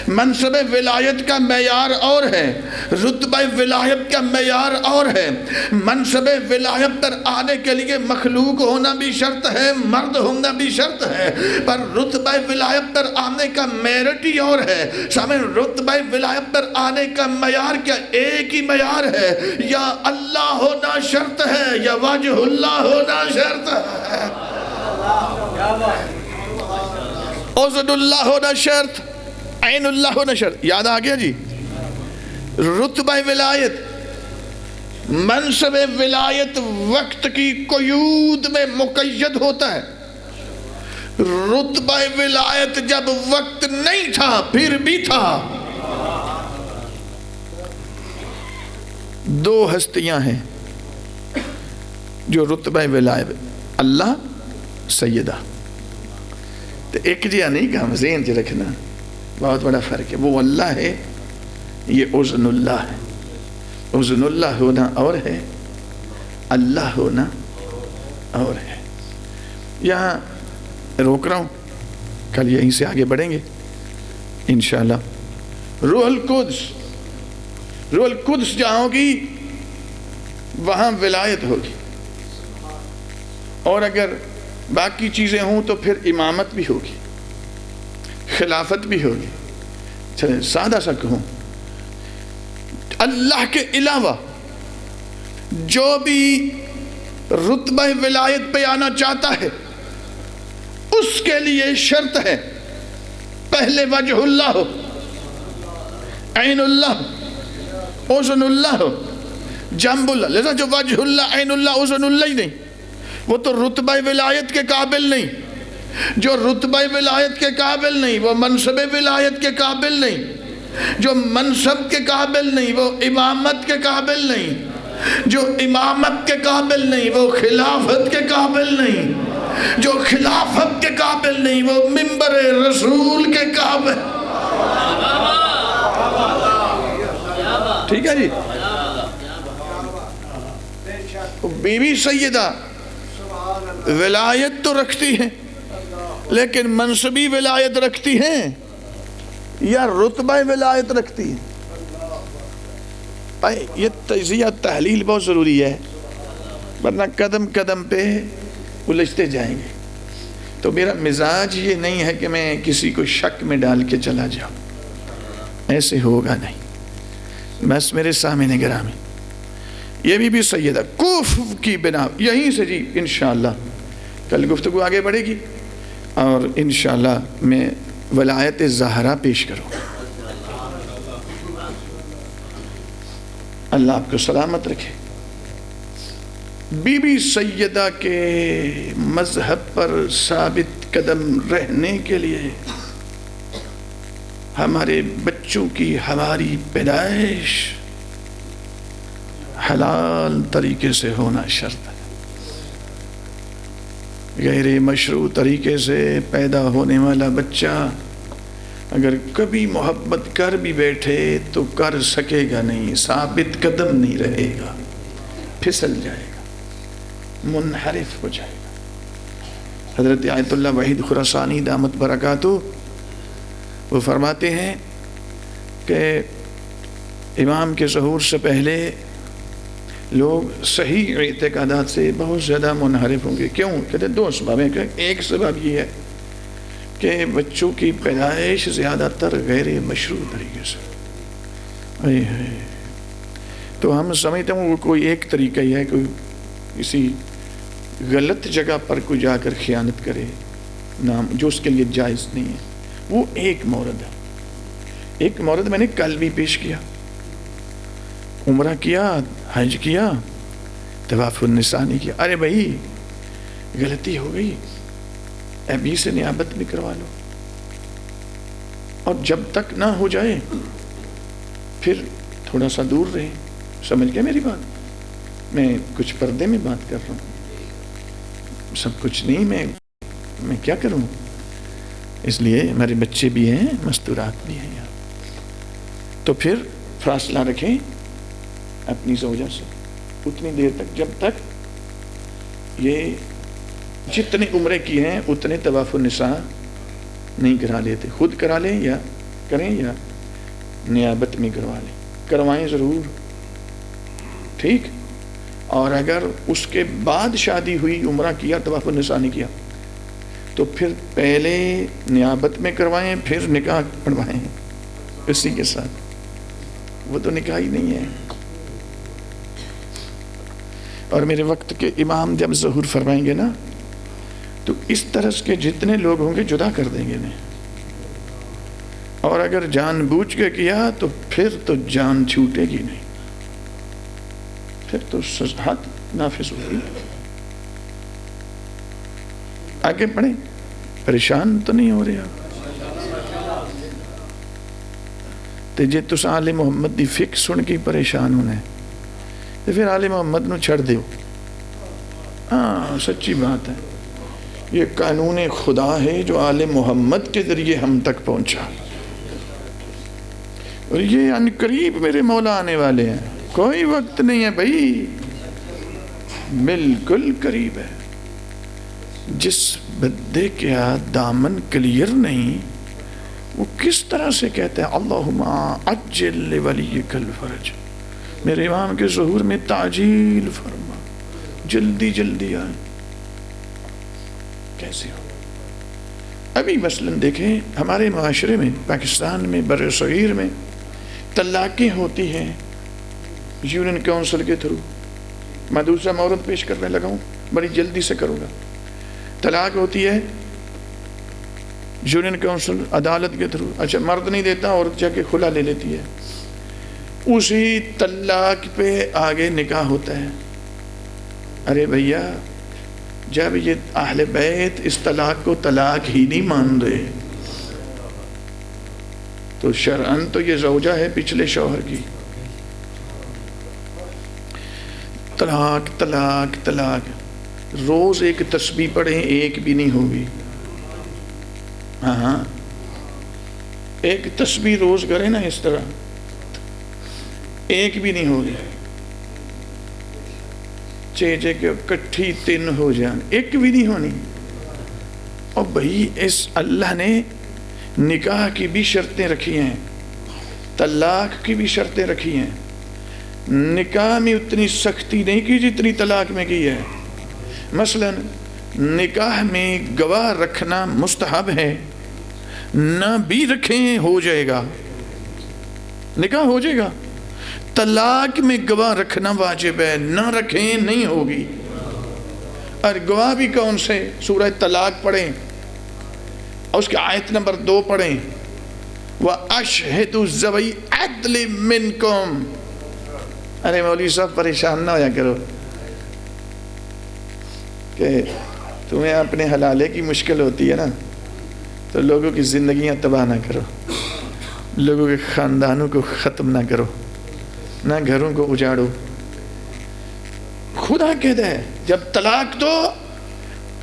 منصب ولایت کا معیار اور ہے، رتبہ ولایت کا معیار اور ہے۔ منصب ولایت پر آنے کے لیے مخلوق ہونا بھی شرط ہے، مرد ہونا بھی شرط ہے، پر رتبہ ولایت پر آنے کا میرٹ ہی اور ہے۔ سامنے رتبہ ولایت پر آنے کا معیار کیا؟ ایک ہی معیار ہے، یا اللہ ہونا شرط ہے یا وجہ اللہ ہونا شرط ہے۔ اوزن اللہ ہونا شرط، عین اللہ ہونا شرط۔ یاد آ گیا جی؟ رتبہ ولایت، منصب ولایت وقت کی قیود میں مقید ہوتا ہے۔ رتبہ ولایت جب وقت نہیں تھا پھر بھی تھا۔ دو ہستیاں ہیں جو رتبہ ولایت، اللہ سیدہ، تو ایک جیا نہیں کہا، ذہن چ رکھنا بہت بڑا فرق ہے۔ وہ اللہ ہے، یہ اذن اللہ ہے۔ اذن اللہ ہونا اور ہے، اللہ ہونا اور ہے۔ یہاں روک رہا ہوں، کل یہیں سے آگے بڑھیں گے انشاءاللہ۔ روح القدس، روح القدس جہاں ہوگی وہاں ولایت ہوگی، اور اگر باقی چیزیں ہوں تو پھر امامت بھی ہوگی، خلافت بھی ہوگی۔ چلیں سادہ سا کہوں، اللہ کے علاوہ جو بھی رتبہ ولایت پہ آنا چاہتا ہے اس کے لیے شرط ہے پہلے وجہ اللہ ہو، عین اللہ، اذن اللہ ہو، جنب اللہ۔ لذا جو وجہ اللہ، عین اللہ، اذن اللہ ہی نہیں، وہ تو رتبہ ولایت کے قابل نہیں۔ جو رتبہ ولایت کے قابل نہیں وہ منصب ولایت کے قابل نہیں، جو منصب کے قابل نہیں وہ امامت کے قابل نہیں، جو امامت کے قابل نہیں وہ خلافت کے قابل نہیں، جو خلافت کے قابل نہیں وہ منبر رسول کے قابل۔ ٹھیک ہے جی؟ بی بی سیدہ ولایت تو رکھتی ہیں لیکن منصبی ولایت رکھتی ہیں یا رتبہ ولایت رکھتی ہیں؟ بھائی یہ تجزیہ تحلیل بہت ضروری ہے، ورنہ قدم قدم پہ الجھتے جائیں گے۔ تو میرا مزاج یہ نہیں ہے کہ میں کسی کو شک میں ڈال کے چلا جاؤں، ایسے ہوگا نہیں۔ بس میرے سامنے گرامی، یہ بھی سیدہ کفر کی بنا، یہیں سے جی انشاءاللہ کل گفتگو آگے بڑھے گی، اور انشاءاللہ میں ولایت زہرا پیش کروں۔ اللہ آپ کو سلامت رکھے۔ بی بی سیدہ کے مذہب پر ثابت قدم رہنے کے لیے ہمارے بچوں کی ہماری پیدائش حلال طریقے سے ہونا شرط ہے۔ غیر مشروع طریقے سے پیدا ہونے والا بچہ اگر کبھی محبت کر بھی بیٹھے تو کر سکے گا نہیں، ثابت قدم نہیں رہے گا، پھسل جائے گا، منحرف ہو جائے گا۔ حضرت آیت اللہ وحید خراسانی دامت برکاتہ وہ فرماتے ہیں کہ امام کے ظہور سے پہلے لوگ صحیح اعتقادات سے بہت زیادہ منحرف ہوں گے۔ کیوں؟ کہتے ہیں دو سبب ہیں۔ ایک سبب یہ ہے کہ بچوں کی پیدائش زیادہ تر غیر مشروع طریقے سے، تو ہم سمجھتے ہیں وہ کوئی ایک طریقہ ہی ہے، کوئی کسی غلط جگہ پر کوئی جا کر خیانت کرے نام جو اس کے لیے جائز نہیں ہے، وہ ایک مورد ہے۔ ایک مورد میں نے کل بھی پیش کیا، عمرہ کیا، حج کیا، طواف النساء نہیں کیا۔ ارے بھائی غلطی ہو گئی، ابھی سے نیابت بھی کروا لو، اور جب تک نہ ہو جائے پھر تھوڑا سا دور رہے۔ سمجھ گئے میری بات؟ میں کچھ پردے میں بات کر رہا ہوں، سب کچھ نہیں، میں کیا کروں؟ اس لیے ہمارے بچے بھی ہیں، مستورات بھی ہیں یہاں، تو پھر فاصلہ رکھیں اپنی زوجہ سے اتنی دیر تک جب تک یہ جتنے عمرے کی ہیں اتنے طواف النساء نہیں کرا لیتے، خود کرا لیں یا کریں یا نیابت میں کروا لیں؟ کروائیں ضرور، ٹھیک. اور اگر اس کے بعد شادی ہوئی، عمرہ کیا، طواف النساء نہیں کیا، تو پھر پہلے نیابت میں کروائیں، پھر نکاح پڑھوائیں اسی کے ساتھ. وہ تو نکاح ہی نہیں ہے. اور میرے وقت کے امام جب ظہور فرمائیں گے نا تو اس طرح کے جتنے لوگ ہوں گے جدا کر دیں گے انہیں. اور اگر جان بوجھ کے کیا تو پھر تو جان چھوٹے گی نہیں، پھر تو حد نافذ ہوگی. آگے پڑھیں. پریشان تو نہیں ہو رہے آپ؟ تو جے تس آل محمد دی فک سن کے پریشان ہونا ہے تو پھر آل محمد نو چھڑ دیو. ہاں سچی بات ہے، یہ قانون خدا ہے جو آل محمد کے ذریعے ہم تک پہنچا، اور یہ ان قریب میرے مولا آنے والے ہیں. کوئی وقت نہیں ہے بھائی، بالکل قریب ہے. جس بدے کیا دامن کلیئر نہیں، وہ کس طرح سے کہتے ہیں اللہم عجل لولیک الفرج. میرے امام کے ظہور میں تعجیل فرما، جلدی جلدی آئے. کیسے ہو؟ ابھی مثلاً دیکھیں ہمارے معاشرے میں، پاکستان میں، بر صغیر میں طلاقیں ہوتی ہیں یونین کونسل کے تھرو. میں دوسرا مورد پیش کرنے لگا ہوں، بڑی جلدی سے کروں گا. طلاق ہوتی ہے یونین کونسل عدالت کے تھرو. اچھا مرد نہیں دیتا، عورت جا کے خلا لے لیتی ہے. اسی طلاق پہ آگے نکاح ہوتا ہے. ارے بھیا جب یہ اہل بیت اس طلاق کو طلاق ہی نہیں مان رہے تو شرعاً تو یہ زوجہ ہے پچھلے شوہر کی. طلاق طلاق طلاق. روز ایک تسبیح پڑھیں ایک بھی نہیں ہوگی. ہاں ایک تسبیح روز کریں نا اس طرح، ایک بھی نہیں ہوگی. چیجے کہ کٹھی 3 ہو جان، ایک بھی نہیں ہونی. اور بھائی اس اللہ نے نکاح کی بھی شرطیں رکھی ہیں، طلاق کی بھی شرطیں رکھی ہیں. نکاح میں اتنی سختی نہیں کی جتنی طلاق میں کی ہے. مثلا نکاح میں گواہ رکھنا مستحب ہے، نہ بھی رکھیں ہو جائے گا، نکاح ہو جائے گا. طلاق میں گواہ رکھنا واجب ہے، نہ رکھیں نہیں ہوگی. اور گواہ بھی کون سے؟ سورہ طلاق پڑھیں اور اس کی آیت نمبر 2 پڑھیں. وَأَشْهِدُ ذَوِي عَدْلٍ مِّنْكُمْ. ارے مولوی صاحب پریشان نہ ہویا کرو کہ تمہیں اپنے حلالے کی مشکل ہوتی ہے نا تو لوگوں کی زندگیاں تباہ نہ کرو، لوگوں کے خاندانوں کو ختم نہ کرو، نہ گھروں کو اجاڑو. خدا کہتا ہے جب طلاق دو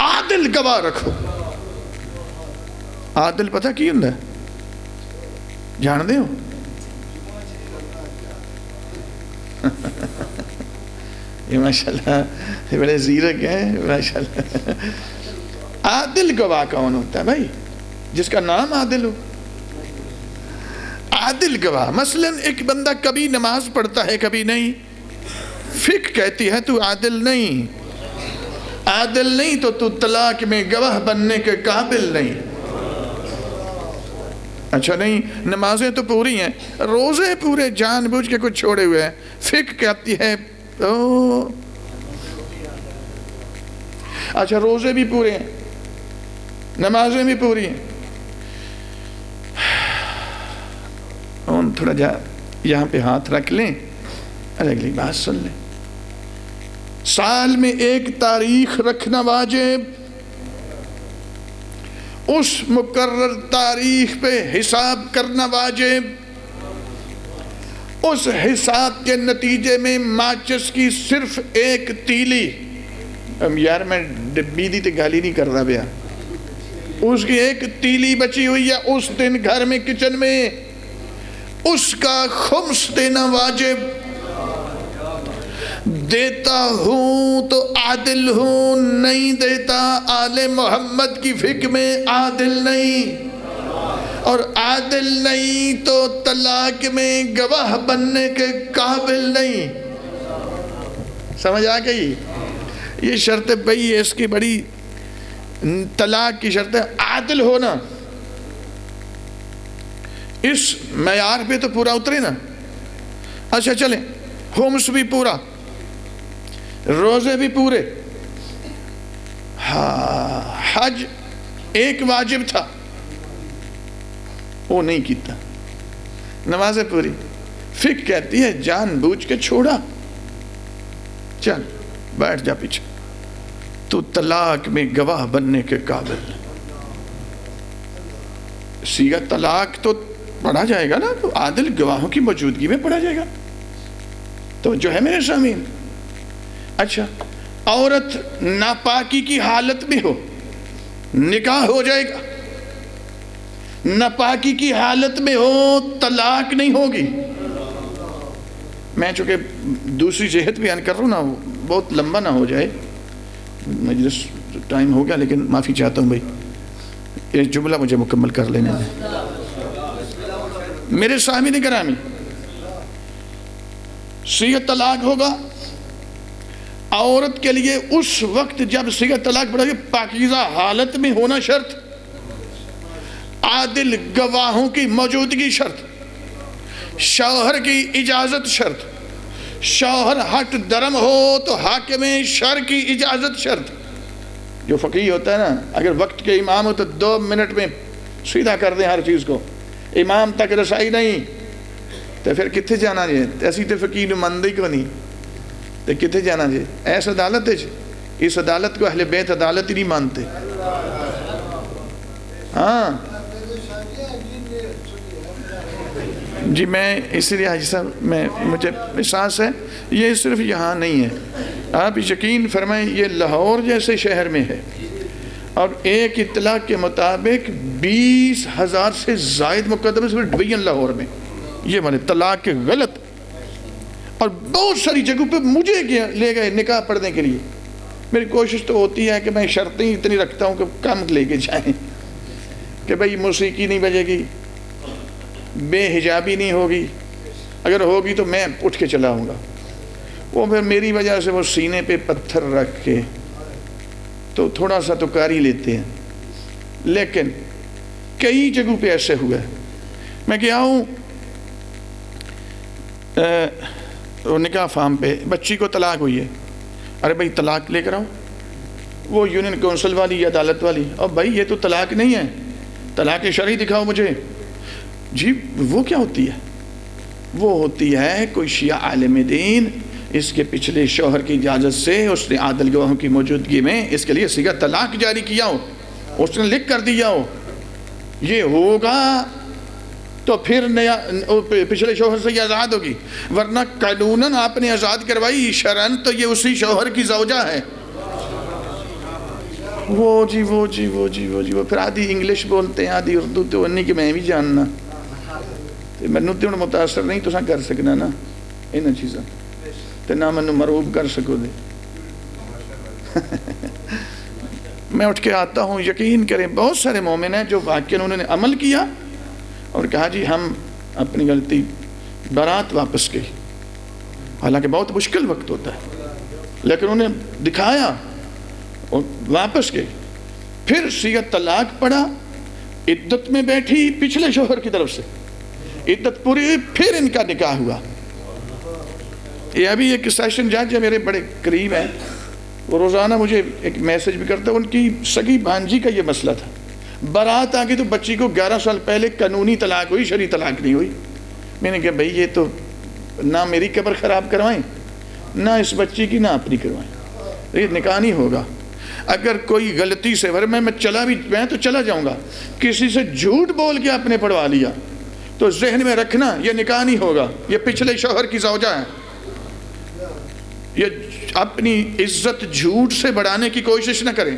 عادل گواہ رکھو. عادل پتہ کی ہوں جان دے ہو؟ یہ ماشاءاللہ بڑے زیرک ہیں ماشاءاللہ. عادل گواہ کون ہوتا ہے بھائی؟ جس کا نام عادل ہو. عادل گواہ مثلا ایک بندہ کبھی نماز پڑھتا ہے کبھی نہیں، فقہ کہتی ہے تو عادل نہیں. عادل نہیں تو طلاق میں گواہ بننے کے قابل نہیں. اچھا نہیں، نمازیں تو پوری ہیں، روزے پورے جان بوجھ کے کچھ چھوڑے ہوئے ہیں، فقہ کہتی ہے اچھا روزے بھی پورے ہیں، نمازیں بھی پوری ہیں. تھوڑا جا یہاں پہ ہاتھ رکھ لیں اور اگلی بات سن لیں. سال میں ایک تاریخ رکھنا واجب، اس مقرر تاریخ پہ حساب کرنا واجب. اس حساب کے نتیجے میں ماچس کی صرف ایک تیلی، یار میں بیدی تے گالی نہیں کر رہا بیا، اس کی ایک تیلی بچی ہوئی ہے اس دن گھر میں کچن میں، اس کا خمس دینا واجب. دیتا ہوں تو عادل ہوں، نہیں دیتا آل محمد کی فقہ میں عادل نہیں. اور عادل نہیں تو طلاق میں گواہ بننے کے قابل نہیں. سمجھ آ گئی؟ یہ شرط بھئی اس کی بڑی طلاق کی شرط ہے عادل ہونا. اس معیار پہ تو پورا اترے نا. اچھا چلیں، ہومس بھی پورا، روزے بھی پورے، حج ایک واجب تھا وہ نہیں کیتا، نمازیں پوری. فقہ کہتی ہے جان بوجھ کے چھوڑا، چل بیٹھ جا پیچھے، تو طلاق میں گواہ بننے کے قابل. صیغہ طلاق تو پڑھا جائے گا نا، تو عادل گواہوں کی موجودگی میں پڑھا جائے گا. تو جو ہے میرے سامعین، اچھا عورت ناپاکی کی حالت میں ہو، نکاح ہو جائے گا. ناپاکی کی حالت میں ہو، طلاق نہیں ہوگی. میں چونکہ دوسری جہت بیان کر رہا ہوں نا، بہت لمبا نہ ہو جائے، مجلس ٹائم ہو گیا، لیکن معافی چاہتا ہوں بھائی، یہ جملہ مجھے مکمل کر لینے دیں. میرے سامعین گرامی، صیغہ طلاق ہوگا عورت کے لیے اس وقت جب صیغہ طلاق پڑھا گیا، پاکیزہ حالت میں ہونا شرط، عادل گواہوں کی موجودگی شرط، شوہر کی اجازت شرط، شوہر ہٹ درم ہو تو حاکم شرع کی اجازت شرط. جو فقیہ ہوتا ہے نا، اگر وقت کے امام ہو تو 2 منٹ میں سیدھا کر دیں ہر چیز کو. امام تک رسائی نہیں تو پھر کتنے جانا جائے؟ ایسی تو فقیہ نمائندگی کو نہیں تو کتنے جانا جائے؟ ایس عدالت ہے. اس عدالت کو اہل بیت عدالت ہی نہیں مانتے. ہاں جی، میں اسی لیے حاجی صاحب مجھے احساس ہے یہ صرف یہاں نہیں ہے. آپ یقین فرمائیں یہ لاہور جیسے شہر میں ہے، اور ایک اطلاع کے مطابق 20,000 سے زائد مقدمے صرف ڈویژن لاہور میں یہ بنے طلاق کے غلط. اور بہت ساری جگہوں پہ مجھے لے گئے نکاح پڑھنے کے لیے. میری کوشش تو ہوتی ہے کہ میں شرطیں اتنی رکھتا ہوں کہ کم لے کے جائیں، کہ بھئی موسیقی نہیں بجے گی، بے حجابی نہیں ہوگی، اگر ہوگی تو میں اٹھ کے چلا ہوں گا. وہ پھر میری وجہ سے وہ سینے پہ پتھر رکھ کے تو تھوڑا سا تو کر ہی لیتے ہیں. لیکن کئی جگہوں پہ ایسے ہوا ہے. میں گیا ہوں نکاح فارم پہ، بچی کو طلاق ہوئی ہے. ارے بھائی طلاق لے کر آؤ. وہ یونین کونسل والی یا عدالت والی، اور بھائی یہ تو طلاق نہیں ہے، طلاق شرعی دکھاؤ مجھے. جی وہ کیا ہوتی ہے؟ وہ ہوتی ہے کوئی شیعہ عالم دین اس کے پچھلے شوہر کی اجازت سے اس نے عادل گواہوں کی موجودگی میں اس کے لیے صیغہ طلاق جاری کیا ہو، اس نے لکھ کر دیا ہو یہ ہوگا تو پھر نیا پچھلے شوہر سے یہ آزاد ہوگی، ورنہ قانوناً آپ نے آزاد کروائی، شرعاً تو یہ اسی شوہر کی زوجہ ہے. وہ پھر آدھی انگلش بولتے ہیں آدھی اردو، تو انہیں کہ میں بھی جاننا مینوں تو متاثر نہیں تو کر سکنا نا ان چیزاں تو نہ مینوں مرعوب کر سکو دے. میں اٹھ کے آتا ہوں، یقین کریں بہت سارے مومن ہیں جو واقعاً انہوں نے عمل کیا اور کہا جی ہم اپنی غلطی، برات واپس گئی، حالانکہ بہت مشکل وقت ہوتا ہے، لیکن انہوں نے دکھایا اور واپس گئی. پھر صیغہ طلاق پڑھا، عدت میں بیٹھی پچھلے شوہر کی طرف سے، عدت پوری ہوئی، پھر ان کا نکاح ہوا. یہ ابھی ایک سیشن جج ہے میرے بڑے قریب ہیں، وہ روزانہ مجھے ایک میسج بھی کرتا ہے. ان کی سگی بھانجی کا یہ مسئلہ تھا، برات آ گئی تو بچی کو 11 سال پہلے قانونی طلاق ہوئی، شرعی طلاق نہیں ہوئی. میں نے کہا بھائی یہ تو نہ میری قبر خراب کروائیں، نہ اس بچی کی، نہ اپنی کروائیں، یہ نکاح نہیں ہوگا. اگر کوئی غلطی سے میں تو چلا جاؤں گا، کسی سے جھوٹ بول کے آپ نے پڑھوا لیا تو ذہن میں رکھنا یہ نکاح نہیں ہوگا، یہ پچھلے شوہر کی زوجہ ہے. یہ اپنی عزت جھوٹ سے بڑھانے کی کوشش نہ کریں.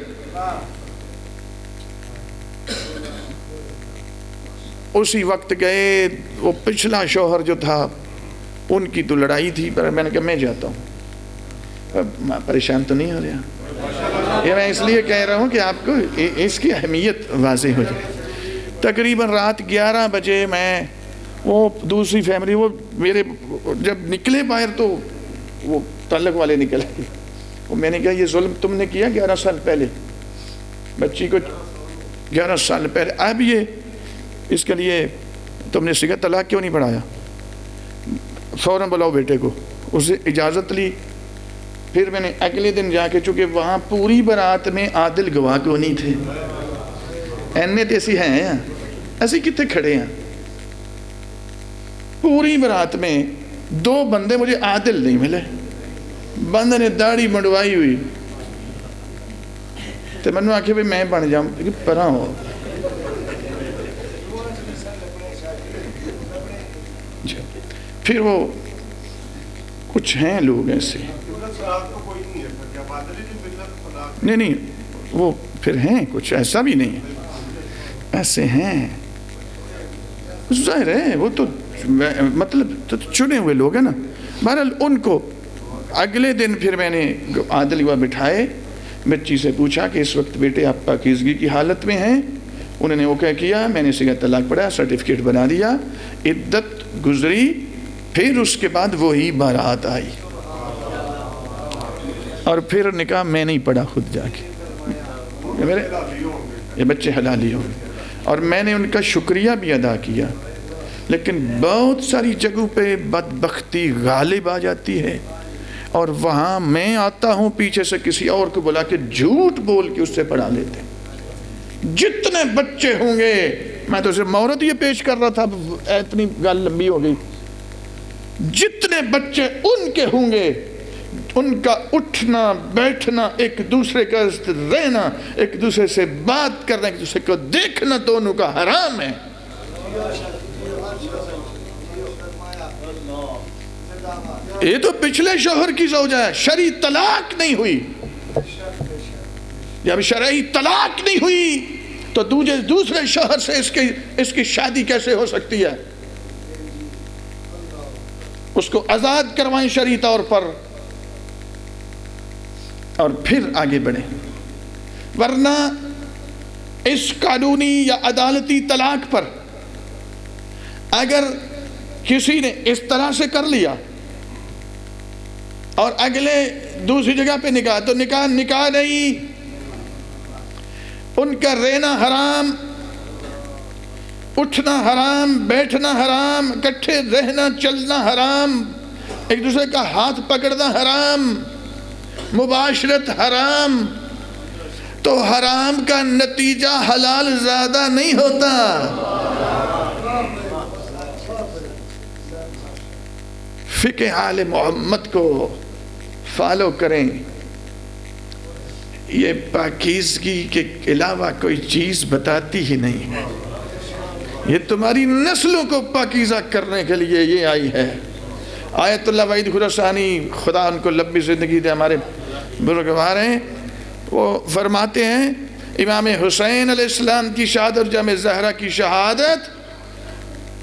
اسی وقت گئے، وہ پچھلا شوہر جو تھا ان کی تو لڑائی تھی، پر میں نے کہا میں جاتا ہوں. پریشان تو نہیں ہو رہا؟ یہ میں اس لیے کہہ رہا ہوں کہ آپ کو اس کی اہمیت واضح ہو جائے. تقریباً رات 11 بجے میں وہ دوسری فیملی وہ میرے جب نکلے باہر تو وہ تعلق والے نکلے. وہ میں نے کہا یہ ظلم تم نے کیا 11 سال پہلے بچی کو 11 سال پہلے, اب یہ اس کے لیے تم نے صیغہ طلاق کیوں نہیں پڑھایا؟ فوراً بلاؤ بیٹے کو. اسے اجازت لی. پھر میں نے اگلے دن جا کے, چونکہ وہاں پوری برات میں عادل گواہ کو نہیں تھے, اینے تیسی ہیں ایسی کتنے کھڑے ہیں, پوری برات میں 2 بندے مجھے عادل نہیں ملے. بندے نے داڑھی منڈوائی ہوئی تو میں نے آکھے بھی میں بن جاؤں پرا ہو. پھر وہ کچھ ہیں لوگ ایسے نہیں وہ پھر ہیں کچھ ایسا بھی نہیں ہے, ایسے ہیں ظاہر ہے وہ تو مطلب چنے ہوئے لوگ ہیں نا. بہرحال ان کو اگلے دن پھر میں نے عادل گواہ بٹھائے, بچی سے پوچھا کہ اس وقت بیٹے آپ پاکیزگی کی حالت میں ہیں؟ انہوں نے وہ کیا, میں نے صیغہ طلاق پڑھا, سرٹیفکیٹ بنا دیا, عدت گزری, پھر اس کے بعد وہی بارات آئی اور پھر نکاح میں نہیں پڑھا خود جا کے. میرے یہ بچے حلالی ہوں اور میں نے ان کا شکریہ بھی ادا کیا, لیکن بہت ساری جگہوں پہ بدبختی غالب آ جاتی ہے اور وہاں میں آتا ہوں پیچھے سے کسی اور کو بلا کے جھوٹ بول کے اس سے پڑھا لیتے. جتنے بچے ہوں گے, میں تو صرف مہورت یہ پیش کر رہا تھا, اتنی گل لمبی ہو گئی, جتنے بچے ان کے ہوں گے ان کا اٹھنا بیٹھنا, ایک دوسرے کا رہنا, ایک دوسرے سے بات کرنا, ایک دوسرے کو دیکھنا دونوں کا حرام ہے. یہ تو پچھلے شوہر کی زوجہ ہے, شرعی طلاق نہیں ہوئی. جب شرعی طلاق نہیں ہوئی تو دوسرے شوہر سے اس کی شادی کیسے ہو سکتی ہے؟ اس کو آزاد کروائیں شرعی طور پر اور پھر آگے بڑھیں. ورنہ اس قانونی یا عدالتی طلاق پر اگر کسی نے اس طرح سے کر لیا اور اگلے دوسری جگہ پہ نکاح, تو نکاح نہیں, ان کا رہنا حرام, اٹھنا حرام, بیٹھنا حرام, اکٹھے رہنا چلنا حرام, ایک دوسرے کا ہاتھ پکڑنا حرام, مباشرت حرام. تو حرام کا نتیجہ حلال زیادہ نہیں ہوتا. فقہ آل محمد کو فالو کریں. یہ پاکیزگی کے علاوہ کوئی چیز بتاتی ہی نہیں. یہ تمہاری نسلوں کو پاکیزہ کرنے کے لیے یہ آئی ہے. آیت اللہ وحید خراسانی, خدا ان کو لمبی زندگی دے, ہمارے بزرگوار ہیں, وہ فرماتے ہیں امام حسین علیہ السلام کی شہادت اور جامع زہرا کی شہادت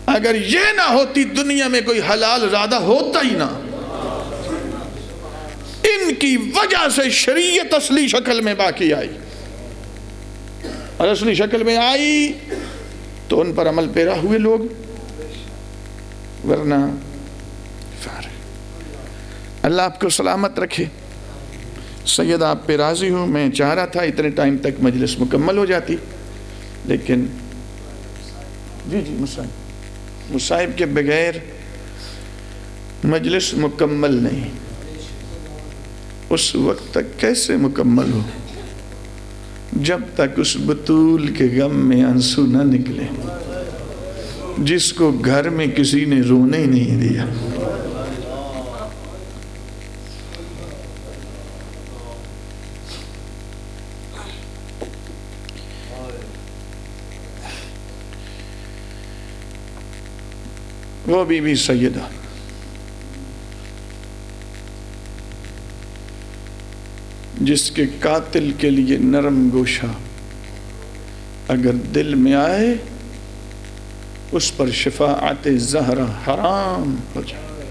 اگر یہ نہ ہوتی دنیا میں کوئی حلال زادہ ہوتا ہی نہ. ان کی وجہ سے شریعت اصلی شکل میں باقی آئی, اور اصلی شکل میں آئی تو ان پر عمل پیرا ہوئے لوگ, ورنہ فارغ. اللہ آپ کو سلامت رکھے. سید آپ پہ راضی ہوں. میں چاہ رہا تھا اتنے ٹائم تک مجلس مکمل ہو جاتی, لیکن جی مصائب کے بغیر مجلس مکمل نہیں. اس وقت تک کیسے مکمل ہو جب تک اس بطول کے غم میں آنسو نہ نکلے جس کو گھر میں کسی نے رونے ہی نہیں دیا. وہ بی بی سیدہ جس کے قاتل کے لیے نرم گوشہ اگر دل میں آئے اس پر شفاعت زہرا حرام ہو جائے.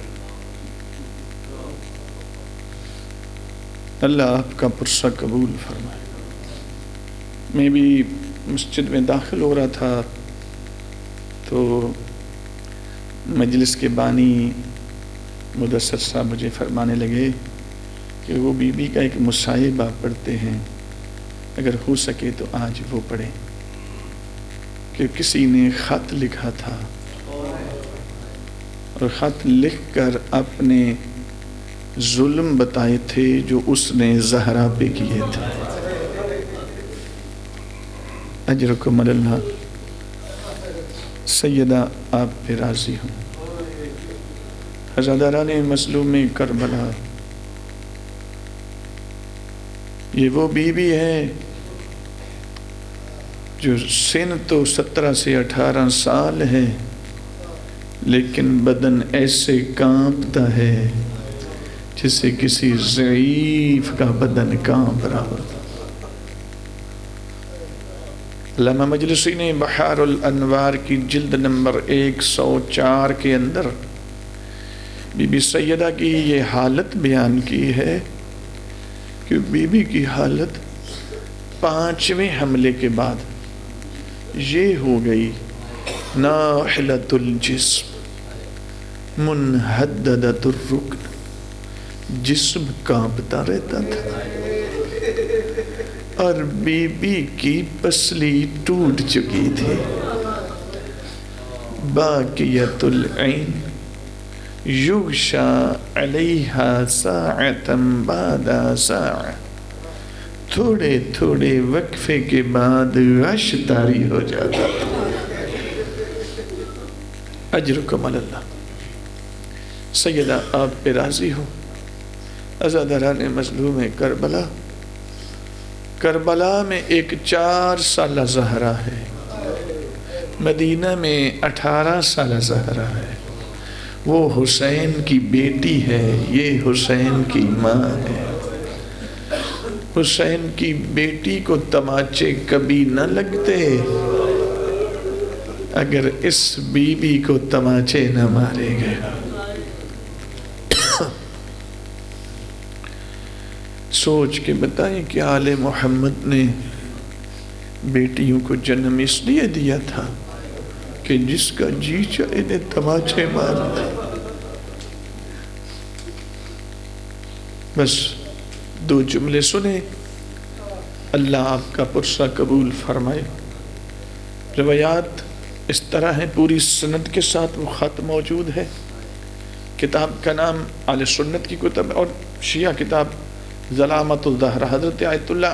اللہ آپ کا پرسہ قبول فرمائے. میں بھی مسجد میں داخل ہو رہا تھا, تو مجلس کے بانی مدثر صاحب مجھے فرمانے لگے کہ وہ بی بی کا ایک مصاحبہ پڑھتے ہیں، اگر ہو سکے تو آج وہ پڑھیں، کہ کسی نے خط لکھا تھا اور خط لکھ کر اپنے ظلم بتائے تھے جو اس نے زہرا پہ کیے تھے۔ اجرکم اللہ۔ سیدہ آپ پہ راضی ہوں۔ حضرات مظلوم کربلا، یہ وہ بی بی ہے جو سن تو 17 سے 18 سال ہے، لیکن بدن ایسے کانپتا ہے جسے کسی ضعیف کا بدن کانپ رہا ہو۔ علامہ مجلسی نے بحار الانوار کی جلد نمبر 104 کے اندر بی بی سیدہ کی یہ حالت بیان کی ہے کہ بی بی کی حالت 5ویں حملے کے بعد یہ ہو گئی، ناحلۃ الجسم منحددۃ الرکن، جسم کانپتا رہتا تھا اور بی بی کی پسلی ٹوٹ چکی تھی۔ باقیۃ العین یغشا علیہا ساعۃ بعد ساعۃ، تھوڑے تھوڑے وقفے کے بعد غش طاری ہو جاتا تھا۔ اجرکم اللہ۔ سیدہ آپ پہ راضی ہو۔ عزاداران مظلوم کربلا، کربلا میں ایک 4 سالہ زہرا ہے، مدینہ میں 18 سالہ زہرا ہے، وہ حسین کی بیٹی ہے، یہ حسین کی ماں ہے۔ حسین کی بیٹی کو تماچے کبھی نہ لگتے اگر اس بی بی کو تماچے نہ مارے گئے۔ سوچ کے بتائیں کہ آل محمد نے بیٹیوں کو جنم اس لیے دیا تھا کہ جس کا جی چاہے نے تماچے مارنا۔ بس 2 جملے سنے، اللہ آپ کا پرسہ قبول فرمائے۔ روایات اس طرح ہیں، پوری سند کے ساتھ وہ خط موجود ہے۔ کتاب کا نام اہل سنت کی کتب اور شیعہ کتاب ظلامت الظہر، حضرت آیت اللہ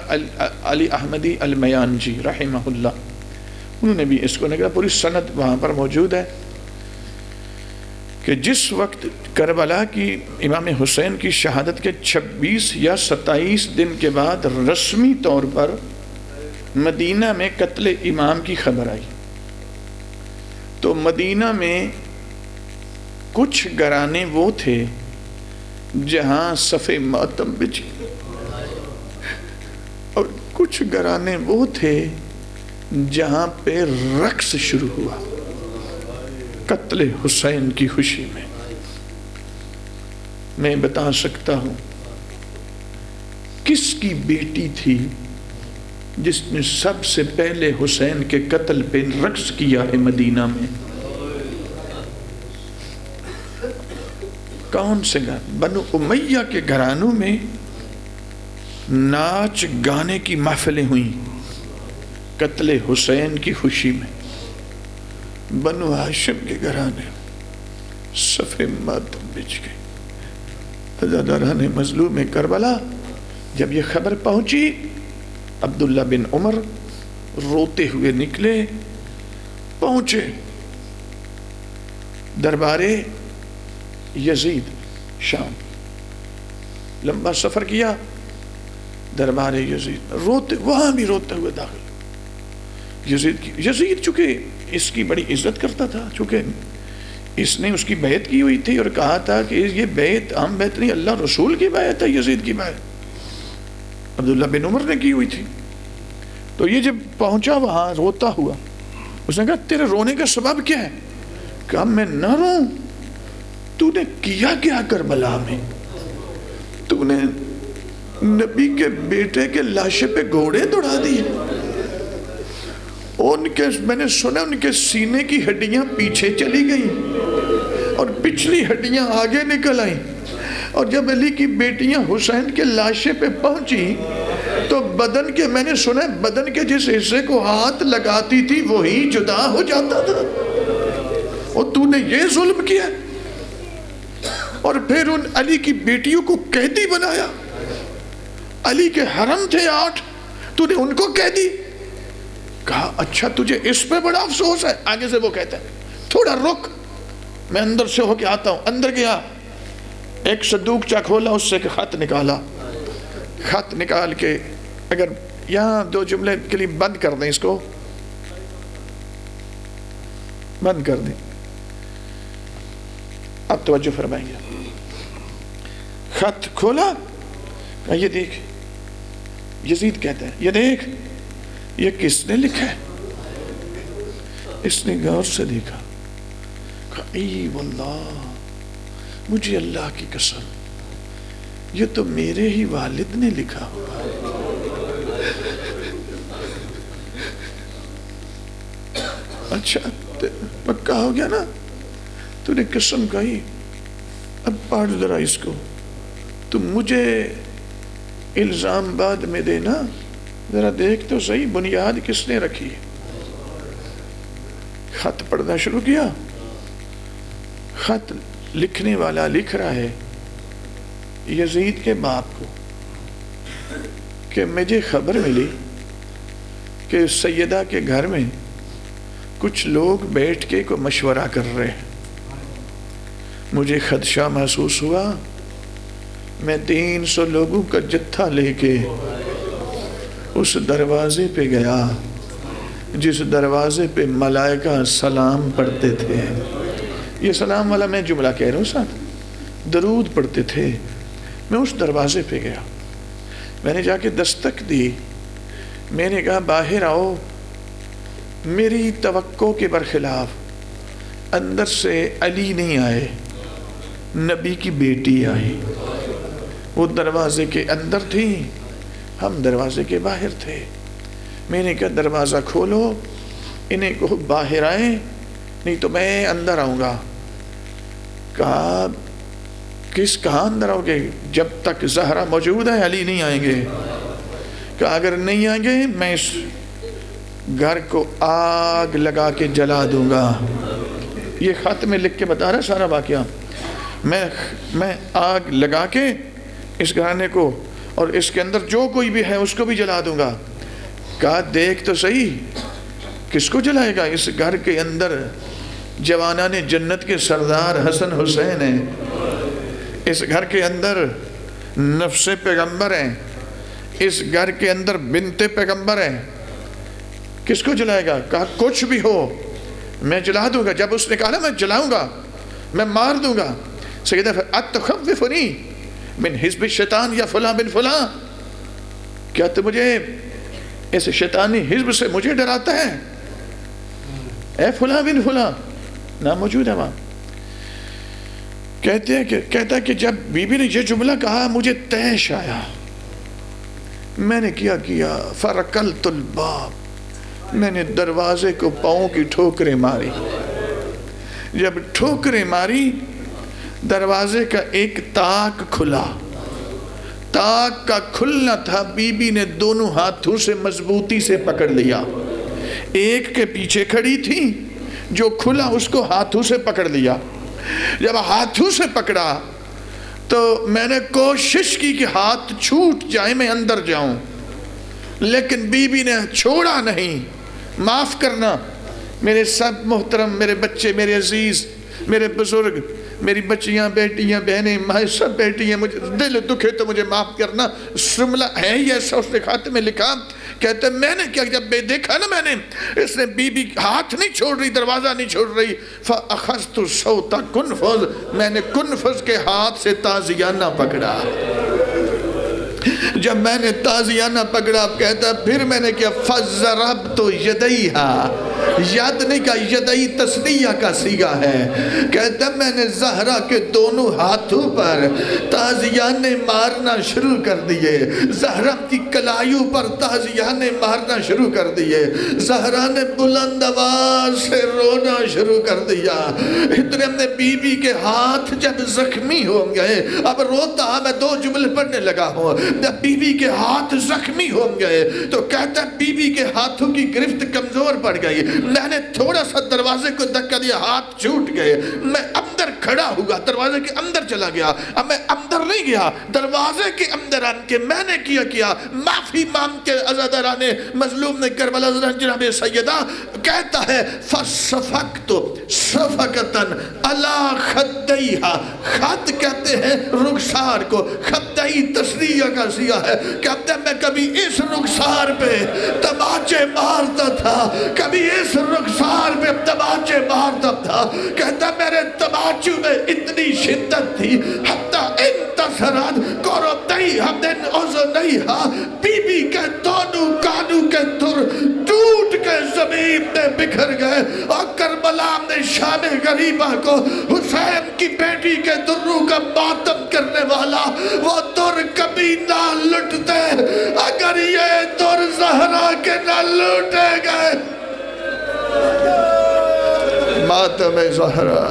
علی احمدی المیانجی رحمہ اللہ، انہوں نے بھی اس کو نگرا، پوری سند وہاں پر موجود ہے کہ جس وقت کربلا کی امام حسین کی شہادت کے 26 یا 27 دن کے بعد رسمی طور پر مدینہ میں قتل امام کی خبر آئی، تو مدینہ میں کچھ گھرانے وہ تھے جہاں صف ماتم بچ گئے اور کچھ گھرانے وہ تھے جہاں پہ رقص شروع ہوا قتل حسین کی خوشی میں۔ میں بتا سکتا ہوں کس کی بیٹی تھی جس نے سب سے پہلے حسین کے قتل پہ رقص کیا ہے مدینہ میں؟ کون سے بنو امیہ کے گھرانوں میں ناچ گانے کی محفلیں ہوئیں قتل حسین کی خوشی میں۔ بنو ہاشم کے گھرانے صف ماتم بچ گئے۔ عزاداران مظلوم کربلا، جب یہ خبر پہنچی عبداللہ بن عمر روتے ہوئے نکلے، پہنچے دربار یزید شام، لمبا سفر کیا، دربار یزید روتے، وہاں بھی روتے ہوئے داخل۔ یزید چونکہ اس کی بڑی عزت کرتا تھا، چونکہ اس نے اس کی بیعت کی ہوئی تھی اور کہا تھا کہ یہ بیعت عام بیعت نہیں، اللہ رسول کی بیعت ہے، یزید کی بیعت عبداللہ بن عمر نے کی ہوئی تھی۔ تو یہ جب پہنچا وہاں روتا ہوا، اس نے کہا تیرے رونے کا سبب کیا ہے؟ کہا میں نہ روں، تو نے کیا کیا کربلا میں؟ تو نے نبی کے بیٹے کے لاشے پہ گھوڑے دوڑا دیے، میں نے سنا ان کے سینے کی ہڈیاں پیچھے چلی گئیں اور پچھلی ہڈیاں آگے نکل آئیں، اور جب علی کی بیٹیاں حسین کے لاشے پہ پہنچی تو بدن کے، میں نے سنا بدن کے جس حصے کو ہاتھ لگاتی تھی وہی جدا ہو جاتا تھا، اور تو نے یہ ظلم کیا، اور پھر ان علی کی بیٹیوں کو قیدی بنایا۔ علی کے حرم تھے 8، تو نے ان کو قیدی کہا۔ اچھا تجھے اس پہ بڑا افسوس ہے؟ آگے سے وہ کہتا ہے تھوڑا رک، میں اندر سے ہو کے آتا ہوں۔ اندر گیا، ایک صندوقچہ کھولا، اس سے خط نکالا، خط نکال کے، اگر یہاں 2 جملے کے لیے بند کر دیں، اس کو بند کر دیں، اب توجہ فرمائیں گے۔ خط کھولا، یہ دیکھ، یزید کہتا ہے یہ دیکھ، یہ کس نے لکھا ہے؟ اس نے غور سے دیکھا، کہا ای واللہ، مجھے اللہ کی قسم، یہ تو میرے ہی والد نے لکھا ہوا۔ اچھا پکا ہو گیا نا، تو نے قسم کہی، اب پڑھ ذرا اس کو، تو مجھے الزام بعد میں دینا، ذرا دیکھ تو صحیح بنیاد کس نے رکھی۔ خط پڑھنا شروع کیا، خط لکھنے والا لکھ رہا ہے یزید کے باپ کو کہ مجھے خبر ملی کہ سیدہ کے گھر میں کچھ لوگ بیٹھ کے کوئی مشورہ کر رہے ہیں، مجھے خدشہ محسوس ہوا، میں 300 لوگوں کا جتھا لے کے اس دروازے پہ گیا جس دروازے پہ ملائکہ سلام پڑھتے تھے۔ یہ سلام والا میں جملہ کہہ رہا ہوں، ساتھ درود پڑھتے تھے۔ میں اس دروازے پہ گیا، میں نے جا کے دستک دی، میں نے کہا باہر آؤ۔ میری توقع کے برخلاف اندر سے علی نہیں آئے، نبی کی بیٹی آئی۔ وہ دروازے کے اندر تھی، ہم دروازے کے باہر تھے۔ میں نے کہا دروازہ کھولو، انہیں کہو باہر آئیں، نہیں تو میں اندر آؤں گا۔ کہا کہاں اندر آؤ گے؟ جب تک زہرا موجود ہے علی نہیں آئیں گے۔ کہا اگر نہیں آئیں گے میں اس گھر کو آگ لگا کے جلا دوں گا۔ یہ خط میں لکھ کے بتا رہا سارا واقعہ، میں آگ لگا کے اس گھرانے کو اور اس کے اندر جو کوئی بھی ہے اس کو بھی جلا دوں گا۔ کہا دیکھ تو صحیح کس کو جلائے گا؟ اس گھر کے اندر جوانان جنت کے سردار حسن حسین ہیں، اس گھر کے اندر نفس پیغمبر ہیں، اس گھر کے اندر بنت پیغمبر ہیں، کس کو جلائے گا؟ کہا کچھ بھی ہو میں جلا دوں گا۔ جب اس نے کہا نا میں جلاؤں گا، میں مار دوں گا، سیدہ اتخوفنی من حزب الشیطان یا فلاں بن فلاں، کیا تو مجھے اس شیطانی حزب سے مجھے ڈراتا ہے؟ اے فلاں بن فلاں نام موجود ہے وہاں۔ کہتا ہے کہ جب بی بی نے یہ جملہ کہا مجھے تیش آیا، میں نے کیا فرقلت الباب، میں نے دروازے کو پاؤں کی ٹھوکریں ماری۔ جب ٹھوکریں ماری دروازے کا ایک تاک کھلا، تاک کا کھلنا تھا، بی بی نے دونوں ہاتھوں سے مضبوطی سے پکڑ لیا، ایک کے پیچھے کھڑی تھی، جو کھلا اس کو ہاتھوں سے پکڑ لیا۔ جب ہاتھوں سے پکڑا تو میں نے کوشش کی کہ ہاتھ چھوٹ جائے میں اندر جاؤں، لیکن بی بی نے چھوڑا نہیں۔ معاف کرنا میرے سب محترم، میرے بچے، میرے عزیز، میرے بزرگ، میری بچیاں، بیٹیاں، بہنیں، ماں، سب بیٹیاں، مجھے دل دکھے تو مجھے معاف کرنا۔ جملہ ہے ہی ایسا، اس نے خط میں لکھا، کہتے میں نے کیا جب میں دیکھا نا، میں نے اس نے بی بی ہاتھ نہیں چھوڑ رہی، دروازہ نہیں چھوڑ رہی، فَأَخَذْتُ صَوْتَ كُنْفُذ، میں نے کنفذ کے ہاتھ سے تازیانہ پکڑا۔ جب میں نے تازیانہ پکڑا، کہتا پھر میں نے کیا فَضَرَبْتُ يَدَيْهَا، ید نہیں کا یدئی تسنیہ کا سیغہ ہے. کہتا میں نے زہرا کے دونوں ہاتھوں پر تازیانے مارنا شروع کر دیے. زہرا کی کلائیوں پر تازیانے مارنا شروع کر دیے. زہرا نے بلند آواز سے رونا شروع کر دیا. اتنے میں بی بی کے ہاتھ جب زخمی ہو گئے, اب روتا میں 2 جملے پڑھنے لگا ہوں. جب بی بی کے ہاتھ زخمی ہو گئے تو کہتا ہے بی بی کے ہاتھوں کی گرفت کمزور پڑ گئی. میں نے تھوڑا سا دروازے کو دھکا دیا, ہاتھ چھوٹ گئے. میں اندر کھڑا ہوا, دروازے کے اندر چلا گیا. اب میں اندر نہیں گیا, دروازے کے اندر آن کے میں نے کیا معافی مانگ کے عزاداران مظلوم نے کربلا جناب سیدہ کہتا ہے فَصَفَقْتُ صَفَقَتًا عَلَىٰ خَدَّيْهَا. خد کہتے ہیں رخسار کو, خدئی تسنیہ کا سیغہ ہے. کہتے ہیں میں کبھی اس رخسار پہ تماچے مارتا تھا, کبھی اس رخسار پہ تماچے مارتا تھا. کہتا میرے تماچوں میں اتنی شدت تھی حتی انتصرات قربتیہا من اذنیہا. بی بی کے دونوں کانوں کے در ٹوٹ کے زمین میں بکھر گئے, اور کربلا نے شام غریبہ کو حسین کی بیٹی کے دروں کا ماتم کرنے والا وہ در کبھی نہ لٹتے اگر یہ در زہرا کے نہ لوٹے گئے. ماتم زہرا